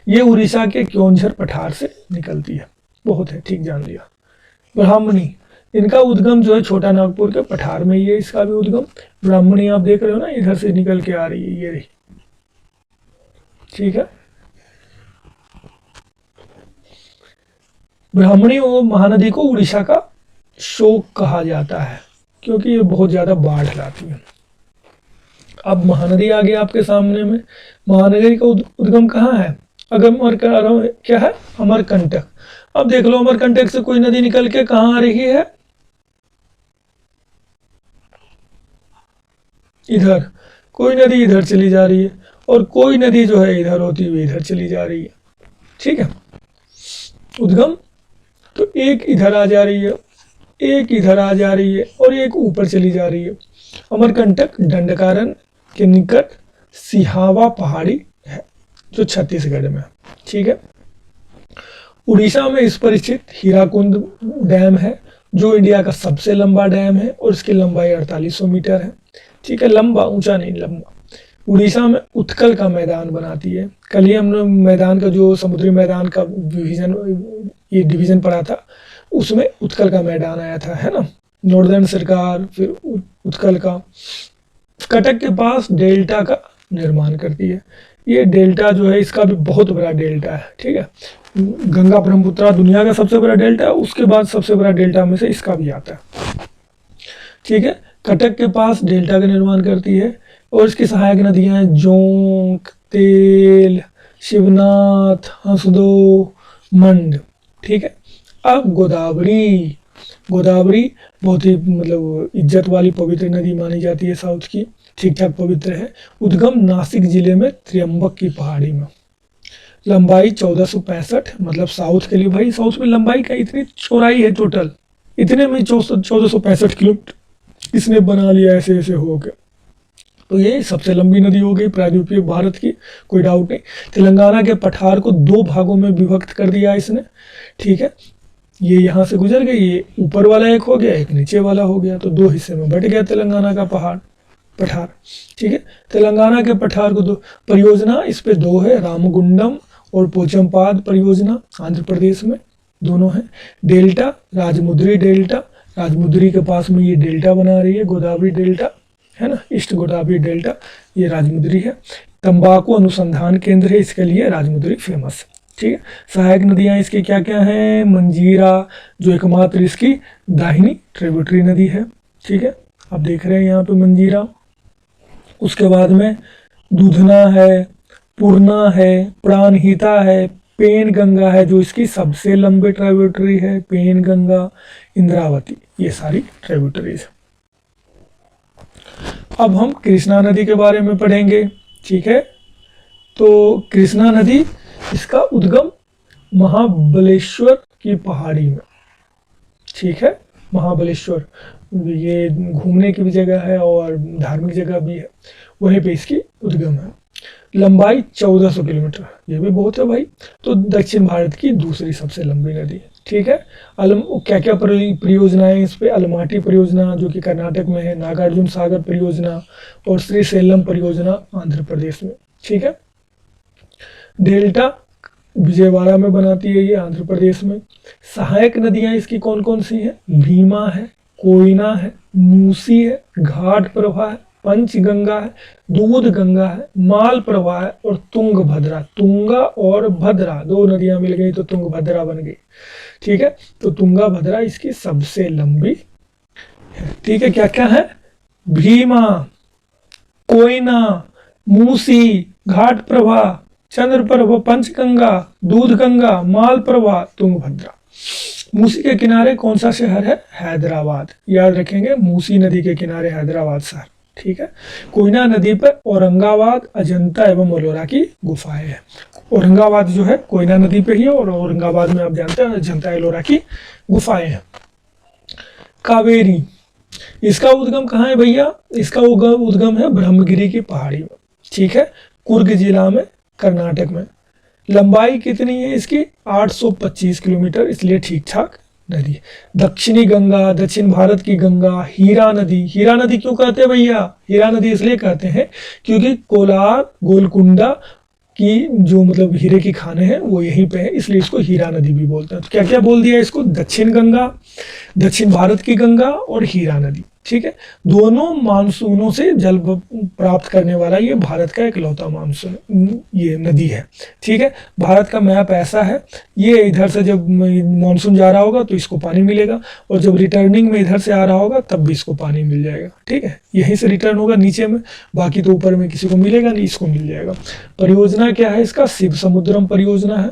ये उड़ीसा के क्योंझर पठार से निकलती है, बहुत है, ठीक जान लिया। ब्राह्मणी, इनका उद्गम जो है छोटा नागपुर के पठार में ही है, इसका भी उद्गम। ब्राह्मणी आप देख रहे हो ना, इधर से निकल के आ रही है, ये रही। ठीक है, ब्राह्मणी और महानदी को उड़ीसा का शोक कहा जाता है, क्योंकि ये बहुत ज्यादा बाढ़ लाती है। अब महानदी आ गई आपके सामने में, महानदी का उद्गम कहाँ है, क्या है, अमरकंटक। अब देख लो, अमरकंटक से कोई नदी निकल के कहाँ आ रही है, इधर, कोई नदी इधर चली जा रही है, और कोई नदी जो है इधर होती हुई इधर चली जा रही है। ठीक है, उद्गम तो एक इधर आ जा रही है, एक इधर आ जा रही है, और एक ऊपर चली जा रही है। अमरकंटक दंडकारन के निकट सिहावा पहाड़ी है, जो छत्तीसगढ़ में है। ठीक है, उड़ीसा में इस पर स्थित हीराकुंड डैम है, जो इंडिया का सबसे लंबा डैम है, और इसकी लंबाई 4800 मीटर है। ठीक है, लंबा, ऊंचा नहीं, लंबा। उड़ीसा में उत्कल का मैदान बनाती है। कल ही हमने मैदान का जो समुद्री मैदान का ये डिवीजन पढ़ा था, उसमें उत्कल का मैदान आया था, है ना, नॉर्दर्न सरकार, फिर उत्कल का। कटक के पास डेल्टा का निर्माण करती है। ये डेल्टा जो है इसका भी बहुत बड़ा डेल्टा है। ठीक है, गंगा ब्रह्मपुत्र दुनिया का सबसे बड़ा डेल्टा है, उसके बाद सबसे बड़ा डेल्टा में से इसका भी आता है। ठीक है, कटक के पास डेल्टा का निर्माण करती है, और इसकी सहायक नदियां हैं जोंक, तेल, शिवनाथ, हंसदो, मंड। ठीक है, अब गोदावरी, गोदावरी बहुत ही मतलब इज्जत वाली पवित्र नदी मानी जाती है साउथ की, ठीक ठाक पवित्र है। उद्गम नासिक जिले में त्र्यंबक की पहाड़ी में। लंबाई 1465, मतलब साउथ के लिए भाई, साउथ में लंबाई का इतनी चौड़ाई है टोटल, इतने में 1465 किलोमीटर इसने बना लिया ऐसे ऐसे हो गया। तो ये सबसे लंबी नदी हो गई प्रायद्वीपीय भारत की, कोई डाउट नहीं। तेलंगाना के पठार को 2 भागों में विभक्त कर दिया इसने, ठीक है। ये यहाँ से गुजर गई, ये ऊपर वाला एक हो गया, एक नीचे वाला हो गया, तो 2 हिस्से में बट गया तेलंगाना का पठार, ठीक है। तेलंगाना के पठार को 2 परियोजना इस पे 2 है, रामगुंडम और पोचमपाद परियोजना आंध्र प्रदेश में दोनों है। डेल्टा, राजमुद्री डेल्टा, राजमुद्री के पास में ये डेल्टा बना रही है, गोदावरी डेल्टा है ना, ईस्ट गोदावरी डेल्टा, ये राजमुद्री है। तंबाकू अनुसंधान केंद्र है, इसके लिए राजमुद्री फेमस है, ठीक है। सहायक नदियां इसकी क्या क्या हैं? मंजीरा जो एकमात्र इसकी दाहिनी ट्रिब्यूटरी नदी है, ठीक है, आप देख रहे हैं यहाँ पे मंजीरा। उसके बाद में दूधना है, पूर्णा है, प्राणहिता है, पेन गंगा है जो इसकी सबसे लंबी ट्रिब्यूटरी है, पेन गंगा, इंद्रावती, ये सारी ट्रिब्यूटरीज। अब हम कृष्णा नदी के बारे में पढ़ेंगे, ठीक है। तो कृष्णा नदी, इसका उद्गम महाबलेश्वर की पहाड़ी में, ठीक है। महाबलेश्वर ये घूमने की भी जगह है और धार्मिक जगह भी है, वहीं पे इसकी उद्गम है। लंबाई 1400 किलोमीटर, ये भी बहुत है भाई। तो दक्षिण भारत की दूसरी सबसे लंबी नदी है, ठीक है। क्या क्या परियोजनाएं इस पे? अलमाटी परियोजना जो कि कर्नाटक में है, नागार्जुन सागर परियोजना और श्रीशैलम परियोजना आंध्र प्रदेश में, ठीक है। डेल्टा विजयवाड़ा में बनाती है ये, आंध्र प्रदेश में। सहायक नदियां इसकी कौन कौन सी हैं? भीमा है, कोयना है, मूसी है, घाट प्रभा है, पंचगंगा है, दूध गंगा है, माल प्रवाह है और तुंगभद्रा। तुंगा और भद्रा 2 नदियां मिल गई तो तुंगभद्रा बन गई, ठीक है। तो तुंगा भद्रा इसकी सबसे लंबी है, ठीक है। क्या क्या है? भीमा, कोयना, मूसी, घाट प्रभा, चंद्र प्रभा, पंचगंगा, दूध गंगा, माल प्रवाह, तुंगभद्रा। मूसी के किनारे कौन सा शहर है? हैदराबाद, याद रखेंगे, मूसी नदी के किनारे हैदराबाद शहर, ठीक है। कोयना नदी पर औरंगाबाद, अजंता एवं एलोरा की गुफाएं हैं। औरंगाबाद जो है कोयना नदी पे ही है और औरंगाबाद में आप जानते हैं अजंता एलोरा की गुफाएं हैं। कावेरी, इसका उद्गम कहाँ है भैया? इसका उद्गम है ब्रह्मगिरी की पहाड़ी में, ठीक है, कुर्ग जिला में, कर्नाटक में। लंबाई कितनी है इसकी? 825 किलोमीटर, इसलिए ठीक ठाक नदी। दक्षिणी गंगा, दक्षिण भारत की गंगा। हीरा नदी, हीरा नदी क्यों कहते हैं भैया? हीरा नदी इसलिए कहते हैं क्योंकि कोलार, गोलकुंडा की जो मतलब हीरे की खाने हैं वो यहीं पे है, इसलिए इसको हीरा नदी भी बोलते हैं। तो क्या क्या बोल दिया इसको? दक्षिण गंगा, दक्षिण भारत की गंगा और हीरा नदी, ठीक है। दोनों मानसूनों से जल प्राप्त करने वाला ये भारत का इकलौता मानसून ये नदी है, ठीक है। भारत का मैप ऐसा है, ये इधर से जब मानसून जा रहा होगा तो इसको पानी मिलेगा और जब रिटर्निंग में इधर से आ रहा होगा तब भी इसको पानी मिल जाएगा, ठीक है। यहीं से रिटर्न होगा नीचे में, बाकी तो ऊपर में किसी को मिलेगा नहीं, इसको मिल जाएगा। परियोजना क्या है इसका? शिव समुद्रम परियोजना है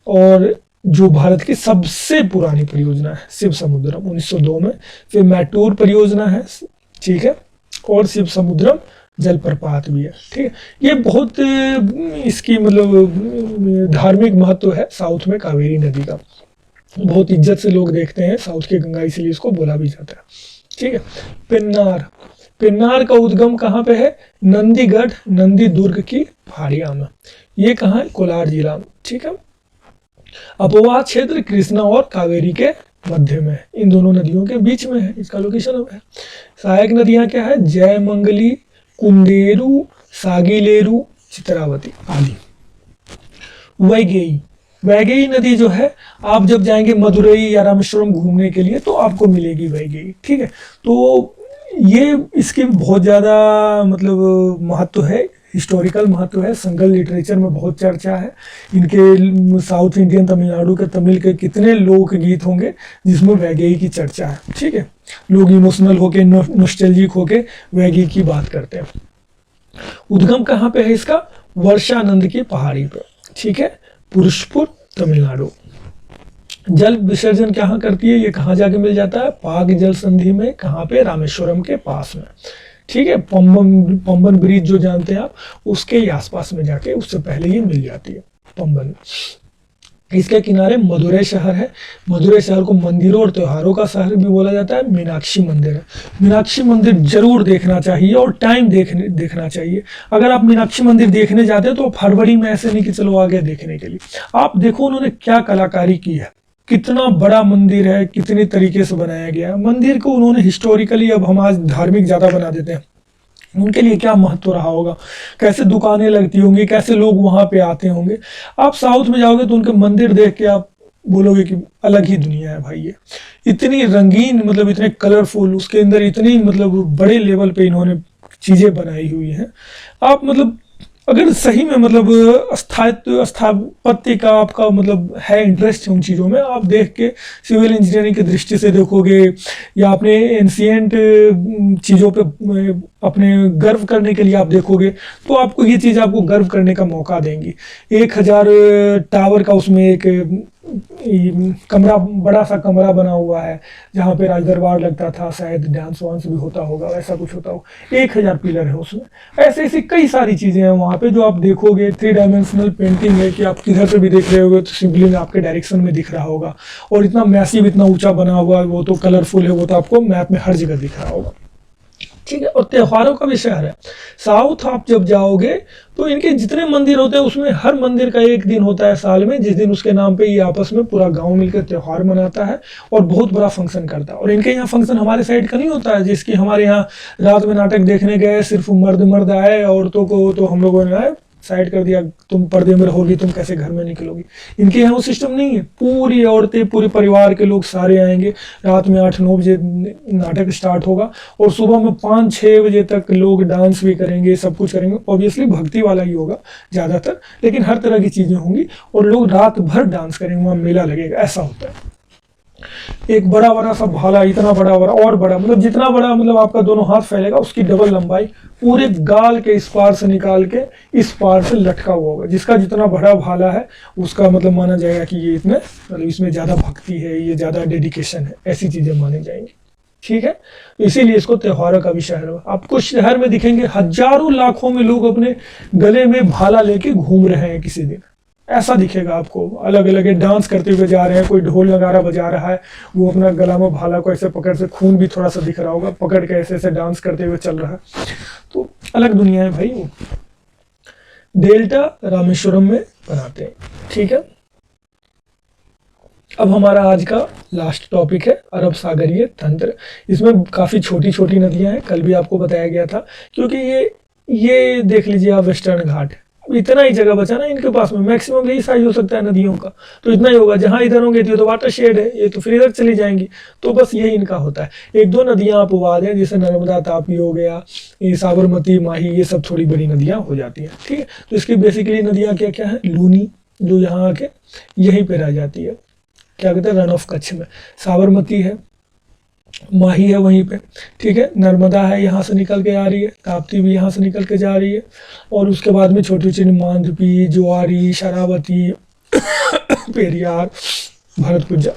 और जो भारत की सबसे पुरानी परियोजना है शिव समुद्रम, 1902 में। फिर मैटूर परियोजना है, ठीक है, और शिव समुद्रम जलप्रपात भी है, ठीक है। ये बहुत इसकी मतलब धार्मिक महत्व है साउथ में कावेरी नदी का, बहुत इज्जत से लोग देखते हैं साउथ की गंगा, इसलिए इसको बोला भी जाता है, ठीक है। पेन्नार, पेन्नार का उद्गम कहाँ पे है? नंदीगढ़, नंदी दुर्ग की पहाड़ियां में। ये कहाँ है? कोलार जिला में, ठीक है। अपवाह क्षेत्र कृष्णा और कावेरी के मध्य में है, इन दोनों नदियों के बीच में है, इसका लोकेशन है। सहायक नदियां क्या है? जयमंगली, कुंदेरू, सागिलेरू, चित्रावती आदि। वैगेई, वैगेई नदी जो है, आप जब जाएंगे मदुरई या रामेश्वरम घूमने के लिए तो आपको मिलेगी वैगेई, ठीक है। तो ये इसकी बहुत ज़्यादा मतलब महत्व है, हिस्टोरिकल महत्व है, संगल लिटरेचर में बहुत चर्चा है इनके। साउथ इंडियन, तमिलनाडु के तमिल के कितने लोक गीत होंगे जिसमें वैगेई की चर्चा है, ठीक है। लोग इमोशनल होके, नॉस्टैल्जिक होके वैगेई की बात करते हैं। उद्गम कहाँ पे है इसका? वर्षानंद की पहाड़ी पे, ठीक है, पुरुषपुर, तमिलनाडु। जल विसर्जन कहाँ करती है, ये कहाँ जाके मिल जाता है, पाक जल संधि में, कहाँ पे, रामेश्वरम के पास में। ठीक है, पंबन ब्रिज जो जानते हैं आप, उसके ही आसपास में जाके, उससे पहले ही मिल जाती है पंबन। इसके किनारे मदुरै शहर है। मदुरै शहर को मंदिरों और त्योहारों का शहर भी बोला जाता है। मीनाक्षी मंदिर है, मीनाक्षी मंदिर जरूर देखना चाहिए और टाइम देखना चाहिए। अगर आप मीनाक्षी मंदिर देखने जाते हैं तो फरवरी में ऐसे नहीं कि चलो आ गए देखने के लिए। आप देखो उन्होंने क्या कलाकारी की है, कितना बड़ा मंदिर है, कितने तरीके से बनाया गया है मंदिर को उन्होंने हिस्टोरिकली। अब हम आज धार्मिक ज़्यादा बना देते हैं, उनके लिए क्या महत्व रहा होगा, कैसे दुकानें लगती होंगी, कैसे लोग वहां पे आते होंगे। आप साउथ में जाओगे तो उनके मंदिर देख के आप बोलोगे कि अलग ही दुनिया है भाई। ये इतनी रंगीन, मतलब इतने कलरफुल, उसके अंदर इतनी मतलब बड़े लेवल पे इन्होंने चीजें बनाई हुई हैं। आप मतलब अगर सही में मतलब स्थापत्य का आपका मतलब है इंटरेस्ट है उन चीज़ों में, आप देख के सिविल इंजीनियरिंग की दृष्टि से देखोगे, या अपने एंशियंट चीज़ों पे अपने गर्व करने के लिए आप देखोगे, तो आपको ये चीज़ आपको गर्व करने का मौका देंगी। 1000 टावर का उसमें एक कमरा, बड़ा सा कमरा बना हुआ है जहाँ पे राज दरबार लगता था, शायद डांस वांस भी होता होगा, ऐसा कुछ होता होगा। 1000 पिलर है उसमें। ऐसे ऐसी कई सारी चीज़ें हैं वहाँ पे जो आप देखोगे। 3 डायमेंशनल पेंटिंग है कि आप किधर से भी देख रहे होगे तो सिंपली में आपके डायरेक्शन में दिख रहा होगा। और इतना मैसिव, इतना ऊंचा बना हुआ है, वो तो कलरफुल है, वो तो आपको मैप में हर जगह दिख रहा होगा। ठीक है, और त्योहारों का भी शहर है साउथ। आप जब जाओगे तो इनके जितने मंदिर होते हैं उसमें हर मंदिर का एक दिन होता है साल में, जिस दिन उसके नाम पे ये आपस में पूरा गांव मिलकर त्योहार मनाता है और बहुत बड़ा फंक्शन करता है। और इनके यहाँ फंक्शन हमारे साइड का नहीं होता है, जिसकी हमारे यहाँ रात में नाटक देखने गए, सिर्फ मर्द मर्द आए, औरतों को तो हम लोगों ने साइड कर दिया, तुम पर्दे में रहोगी, तुम कैसे घर में निकलोगी। इनके यहाँ वो सिस्टम नहीं है। पूरी औरतें, पूरे परिवार के लोग सारे आएंगे। रात में 8-9 बजे नाटक स्टार्ट होगा और सुबह में 5-6 बजे तक लोग डांस भी करेंगे, सब कुछ करेंगे। ऑब्वियसली भक्ति वाला ही होगा ज़्यादातर, लेकिन हर तरह की चीज़ें होंगी और लोग रात भर डांस करेंगे, वहाँ मेला लगेगा, ऐसा होता है। एक बड़ा बड़ा सा भाला, इतना बड़ा बड़ा और बड़ा, मतलब जितना बड़ा मतलब आपका दोनों हाथ फैलेगा उसकी डबल लंबाई, पूरे गाल के इस पार से निकाल के इस पार से लटका हुआ होगा। जिसका जितना बड़ा भाला है उसका मतलब माना जाएगा कि ये इतने मतलब इसमें ज़्यादा भक्ति है, ये ज़्यादा डेडिकेशन है, ऐसी चीज़ें मानी जाएंगी। ठीक है, इसीलिए इसको त्योहारों का भी शहर है। आपको शहर में दिखेंगे हजारों लाखों में लोग अपने गले में भाला लेके घूम रहे हैं किसी दिन, ऐसा दिखेगा आपको। अलग अलग डांस करते हुए जा रहे हैं, कोई ढोल नगारा बजा रहा है, वो अपना गला में भाला को ऐसे पकड़ से, खून भी थोड़ा सा दिख रहा होगा, पकड़ के ऐसे ऐसे डांस करते हुए चल रहा है। तो अलग दुनिया है भाई वो। डेल्टा रामेश्वरम में बनाते हैं। ठीक है, अब हमारा आज का लास्ट टॉपिक है अरब सागरीय तंत्र। इसमें काफ़ी छोटी छोटी नदियां हैं, कल भी आपको बताया गया था, क्योंकि ये देख लीजिए आप, वेस्टर्न घाट, इतना ही जगह बचा ना इनके पास में, मैक्सिमम यही साइज हो सकता है नदियों का, तो इतना ही होगा। जहाँ इधर होंगे तो वाटर शेड है, ये तो फिर इधर चली जाएंगी, तो बस यही इनका होता है। 1-2 नदियाँ आप उगा दें, जैसे नर्मदा, तापी हो गया, ये साबरमती, माही, ये सब थोड़ी बड़ी नदियाँ हो जाती हैं। ठीक है, तो इसकी बेसिकली नदियाँ क्या क्या है, लूनी जो यहाँ आके यहीं पर रह जाती है, क्या कहते हैं, रन ऑफ कच्छ में। साबरमती है, माही है वहीं पे, ठीक है, नर्मदा है यहाँ से निकल के आ रही है, ताप्ती भी यहाँ से निकल के जा रही है, और उसके बाद में छोटी छोटी मांडवी, ज्वारी, शरावती, पेरियार, भरतपुजा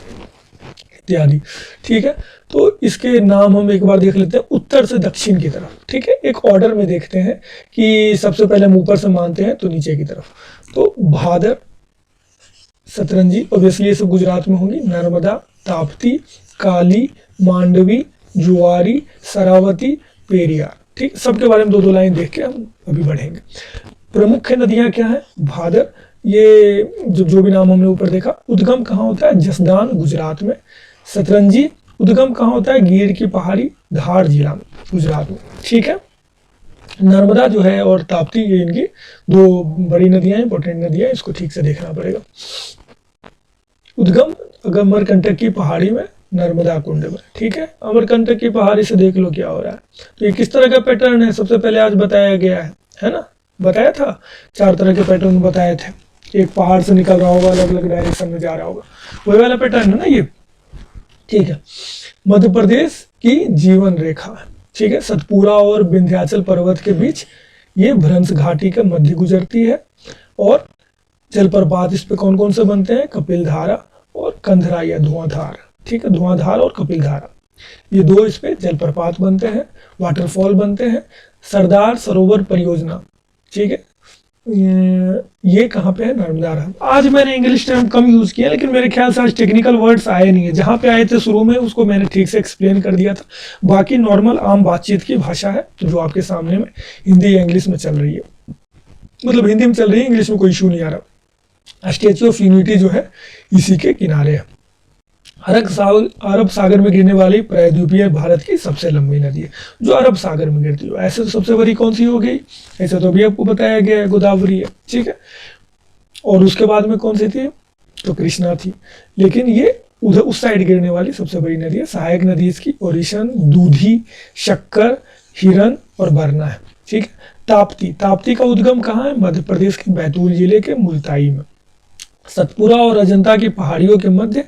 इत्यादि। ठीक है, तो इसके नाम हम एक बार देख लेते हैं उत्तर से दक्षिण की तरफ। ठीक है, एक ऑर्डर में देखते हैं कि सबसे पहले हम ऊपर से मानते हैं तो नीचे की तरफ। तो भादर, सतरंजी, ऑब्वियसली ये सब गुजरात में होंगी, नर्मदा, ताप्ती, काली, मांडवी, जुआरी, शरावती, पेरियार। ठीक, सबके बारे में 2-2 लाइन देख के हम अभी बढ़ेंगे। प्रमुख नदियां क्या है, भादर, ये जो भी नाम हमने ऊपर देखा। उद्गम कहाँ होता है, जसदान गुजरात में। सतरंजी उद्गम कहाँ होता है, गिर की पहाड़ी, धार जिला में, गुजरात में। ठीक है, नर्मदा जो है और ताप्ती, ये इनकी 2 बड़ी नदियां, इंपॉर्टेंट नदियां, इसको ठीक से देखना पड़ेगा। उद्गम अमरकंटक की पहाड़ी में, नर्मदा कुंड में। ठीक है, अमरकंटक की पहाड़ी से देख लो क्या हो रहा है। तो ये किस तरह का पैटर्न है, सबसे पहले आज बताया गया है ना, बताया था 4 तरह के पैटर्न बताए थे। एक पहाड़ से निकल रहा होगा, अलग अलग डायरेक्शन में जा रहा होगा, वही वाला पैटर्न है ना ये। ठीक है, मध्य प्रदेश की जीवन रेखा, ठीक है, सतपुरा और विंध्याचल पर्वत के बीच ये भ्रंश घाटी के मध्य गुजरती है, और जलप्रपात इस पे कौन कौन से बनते हैं, कपिल धारा और कंधरा या धुआंधार, ठीक है, धुआंधार और कपिलधारा, ये दो इस पे जलप्रपात बनते हैं, वाटरफॉल बनते हैं। सरदार सरोवर परियोजना, ठीक है, ये कहाँ पे है, नर्मदा नहर। आज मैंने इंग्लिश टर्म कम यूज किया, लेकिन मेरे ख्याल से आज टेक्निकल वर्ड्स आए नहीं है, जहाँ पे आए थे शुरू में उसको मैंने ठीक से एक्सप्लेन कर दिया था। बाकी नॉर्मल आम बातचीत की भाषा है जो आपके सामने में हिंदी या इंग्लिश में चल रही है, मतलब हिंदी में चल रही है, इंग्लिश में कोई इशू नहीं आ रहा। स्टैच्यू ऑफ यूनिटी जो है इसी के किनारे है। अरब सागर में गिरने वाली प्रायद्वीपीय भारत की सबसे लंबी नदी है, जो अरब सागर में गिरती है। ऐसे तो सबसे बड़ी कौन सी हो गई, ऐसे तो अभी आपको बताया गया है, गोदावरी है, ठीक है। और उसके बाद में कौन सी थी, तो कृष्णा थी, लेकिन ये उधर उस साइड गिरने वाली सबसे बड़ी नदी है। सहायक नदी इसकी ओरिशन, दूधी, शक्कर, हिरन और बरना है, ठीक है। ताप्ती, ताप्ती का उद्गम कहाँ है, मध्य प्रदेश के बैतूल जिले के मुल्ताई में। सतपुरा और अजंता की पहाड़ियों के मध्य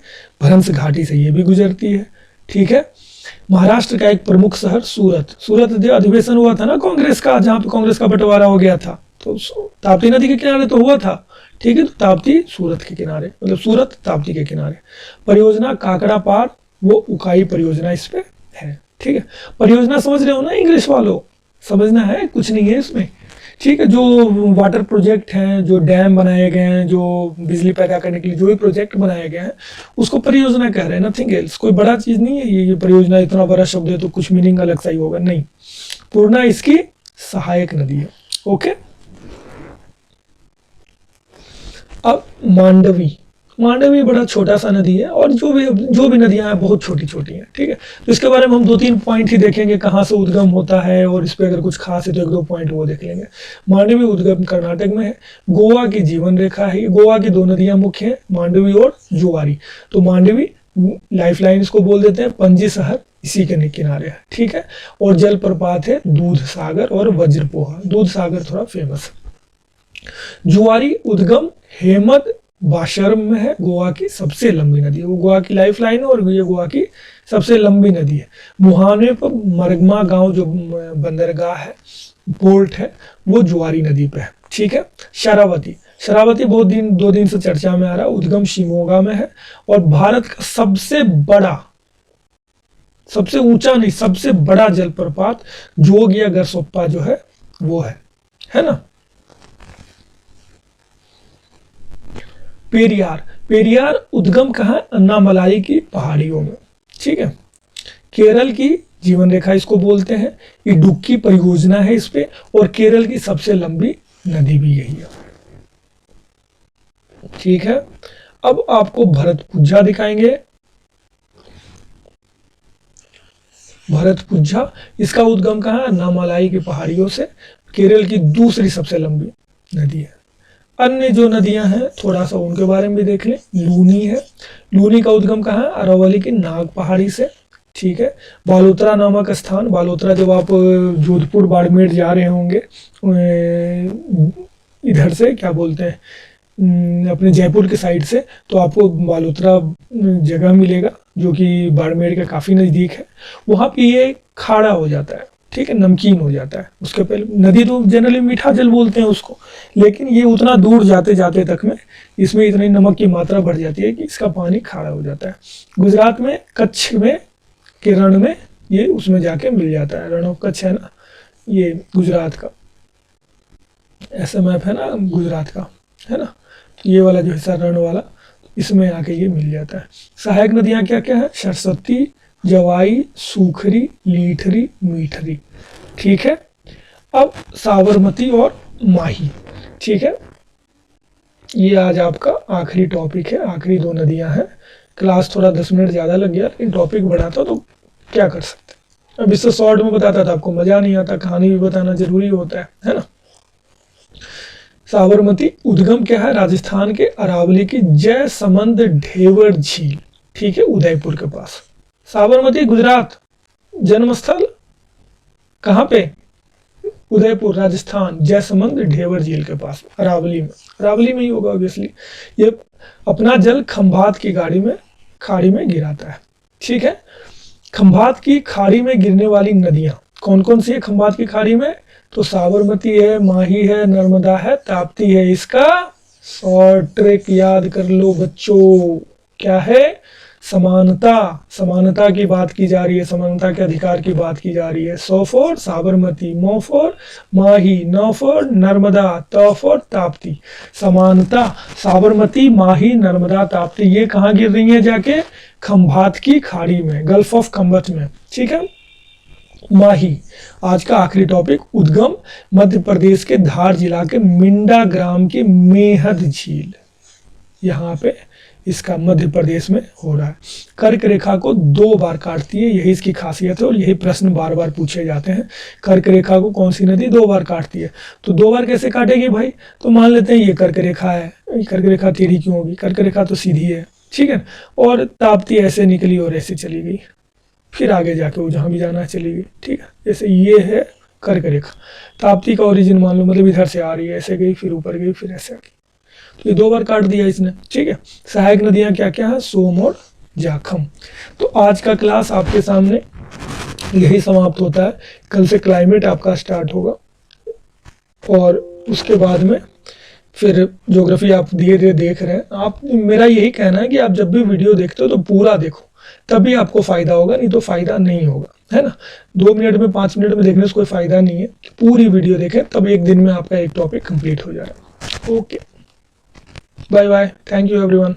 भ्रंश घाटी से ये भी गुजरती है, ठीक है। महाराष्ट्र का एक प्रमुख शहर सूरत, सूरत जो अधिवेशन हुआ था ना कांग्रेस का, जहाँ पे कांग्रेस का बंटवारा हो गया था, तो ताप्ती नदी के किनारे तो हुआ था, ठीक है। तो ताप्ती सूरत के किनारे, मतलब सूरत ताप्ती के किनारे। परियोजना काकड़ा पार, वो उकाई परियोजना इस पे है, ठीक है। परियोजना समझ रहे हो ना इंग्लिश वालों, समझना है, कुछ नहीं है इसमें, ठीक है। जो वाटर प्रोजेक्ट हैं, जो डैम बनाए गए हैं, जो बिजली पैदा करने के लिए जो भी प्रोजेक्ट बनाए गए हैं, उसको परियोजना कह रहे हैं, नथिंग एल्स। कोई बड़ा चीज नहीं है ये परियोजना, इतना बड़ा शब्द है तो कुछ मीनिंग अलग सा ही होगा, नहीं। पूर्णा इसकी सहायक नदी है, ओके। अब मांडवी, मांडवी बड़ा छोटा सा नदी है, और जो भी नदियां हैं बहुत छोटी छोटी हैं, ठीक है। तो इसके बारे में हम 2-3 पॉइंट ही देखेंगे, कहाँ से उद्गम होता है, और इस पे अगर कुछ खास है तो 1-2 पॉइंट वो देख लेंगे। मांडवी उद्गम कर्नाटक में है, गोवा की जीवन रेखा है। गोवा की 2 नदियां मुख्य हैं, मांडवी और जुआरी। तो मांडवी लाइफ लाइन इसको बोल देते हैं, पणजी शहर इसी के किनारे है, ठीक है। और जलप्रपात है दूध सागर और वज्रपोहा। दूध सागर थोड़ा फेमस है। जुआरी उद्गम हेमद बाशर्म में है, गोवा की सबसे लंबी नदी है, वो गोवा की लाइफ लाइन है और ये गोवा की सबसे लंबी नदी है। मुहाने पर मरगमा गांव जो बंदरगाह है, पोर्ट है, वो जुआरी नदी पे है, ठीक है। शरावती, शरावती बहुत 2 दिन से चर्चा में आ रहा है। उद्गम शिमोगा में है, और भारत का सबसे बड़ा, सबसे ऊंचा नहीं, सबसे बड़ा जलप्रपात जोग या गरसोप्पा जो है वो है ना। पेरियार, पेरियार उद्गम कहाँ, अन्नामलाई की पहाड़ियों में, ठीक है। केरल की जीवन रेखा इसको बोलते हैं। इडुक्की परियोजना है इस पे, और केरल की सबसे लंबी नदी भी यही है, ठीक है। अब आपको भरतपुझा दिखाएंगे। भरतपुझा, इसका उद्गम कहाँ है, अन्नामलाई की पहाड़ियों से। केरल की दूसरी सबसे लंबी नदी है। अन्य जो नदियां हैं थोड़ा सा उनके बारे में भी देख लें। लूनी है, लूनी का उद्गम कहाँ है, अरावली की नाग पहाड़ी से, ठीक है। बालोतरा नामक स्थान, बालोतरा जब आप जोधपुर बाड़मेर जा रहे होंगे इधर से, क्या बोलते हैं, अपने जयपुर के साइड से, तो आपको बालोतरा जगह मिलेगा जो कि बाड़मेर के काफ़ी नज़दीक है। वहाँ पे ये खाड़ा हो जाता है, ठीक है, नमकीन हो जाता है। उसके पहले नदी तो जनरली मीठा जल बोलते हैं उसको, लेकिन ये उतना दूर जाते जाते तक में इसमें इतनी नमक की मात्रा बढ़ जाती है कि इसका पानी खारा हो जाता है। गुजरात में कच्छ में के रण में ये उसमें जाके मिल जाता है। रण ऑफ कच्छ है ना, ये गुजरात का ऐसा मैप है ना गुजरात का, है ना, ये वाला जो हिस्सा रण वाला, इसमें आके ये मिल जाता है। सहायक नदियाँ क्या क्या है, सरस्वती, जवाई, सूखरी, लीठरी, मीठरी, ठीक है। अब साबरमती और माही, ठीक है। ये आज आपका आखिरी टॉपिक है, आखिरी 2 नदियां हैं। क्लास थोड़ा 10 मिनट ज़्यादा लग गया, लेकिन टॉपिक बड़ा था तो क्या कर सकते। अब इससे शॉर्ट में बताता था आपको मज़ा नहीं आता, कहानी भी बताना जरूरी होता है ना। साबरमती उद्गम क्या है, राजस्थान के अरावली की जयसमंद ढेवर झील, ठीक है, उदयपुर के पास। साबरमती गुजरात, जन्मस्थल कहाँ पे, उदयपुर राजस्थान, जयसमंद ढेवर झील के पास, अरावली में, अरावली में ही होगा ऑब्वियसली। ये अपना जल खंभात की खाड़ी में गिराता है, ठीक है। खंभात की खाड़ी में गिरने वाली नदियां कौन कौन सी है खंभात की खाड़ी में, तो साबरमती है, माही है, नर्मदा है, ताप्ती है। इसका शॉर्ट ट्रिक याद कर लो बच्चों, क्या है? समानता। समानता की बात की जा रही है, समानता के अधिकार की बात की जा रही है। स फॉर साबरमती, म फॉर माही, न फॉर नर्मदा, त फॉर ताप्ती। समानता, साबरमती, माही, नर्मदा, ताप्ती ये कहाँ गिर रही है जाके? खंभात की खाड़ी में, गल्फ ऑफ खंभत में। ठीक है। माही, आज का आखिरी टॉपिक, उद्गम मध्य प्रदेश के धार जिला के मिंडा ग्राम की मेहद झील, यहाँ पे इसका मध्य प्रदेश में हो रहा है। कर्क रेखा को 2 बार काटती है, यही इसकी खासियत है और यही प्रश्न बार बार पूछे जाते हैं। कर्क रेखा को कौन सी नदी 2 बार काटती है? तो 2 बार कैसे काटेगी भाई? तो मान लेते हैं ये कर्क रेखा है, कर्क रेखा टेढ़ी क्यों होगी? कर्क रेखा तो सीधी है, ठीक है। और ताप्ती ऐसे निकली और ऐसे चली गई, फिर आगे जाके वो जहाँ भी जाना है चली गई, ठीक है। जैसे ये है कर्क रेखा, ताप्ती का ओरिजिन मान लो, मतलब इधर से आ रही है, ऐसे गई, फिर ऊपर गई, फिर ऐसे आ गई। तो ये 2 बार काट दिया इसने, ठीक है। सहायक नदियां क्या क्या है? सोम और जाखम। तो आज का क्लास आपके सामने यही समाप्त होता है। कल से क्लाइमेट आपका स्टार्ट होगा और उसके बाद में फिर ज्योग्राफी आप धीरे धीरे देख रहे हैं। आप, मेरा यही कहना है कि आप जब भी वीडियो देखते हो तो पूरा देखो, तभी आपको फायदा होगा, नहीं तो फायदा नहीं होगा, है ना। 2 मिनट में 5 मिनट में देखने से कोई फायदा नहीं है। पूरी वीडियो देखें, तब एक दिन में आपका एक टॉपिक कंप्लीट हो जाएगा। Okay, bye bye, thank you everyone.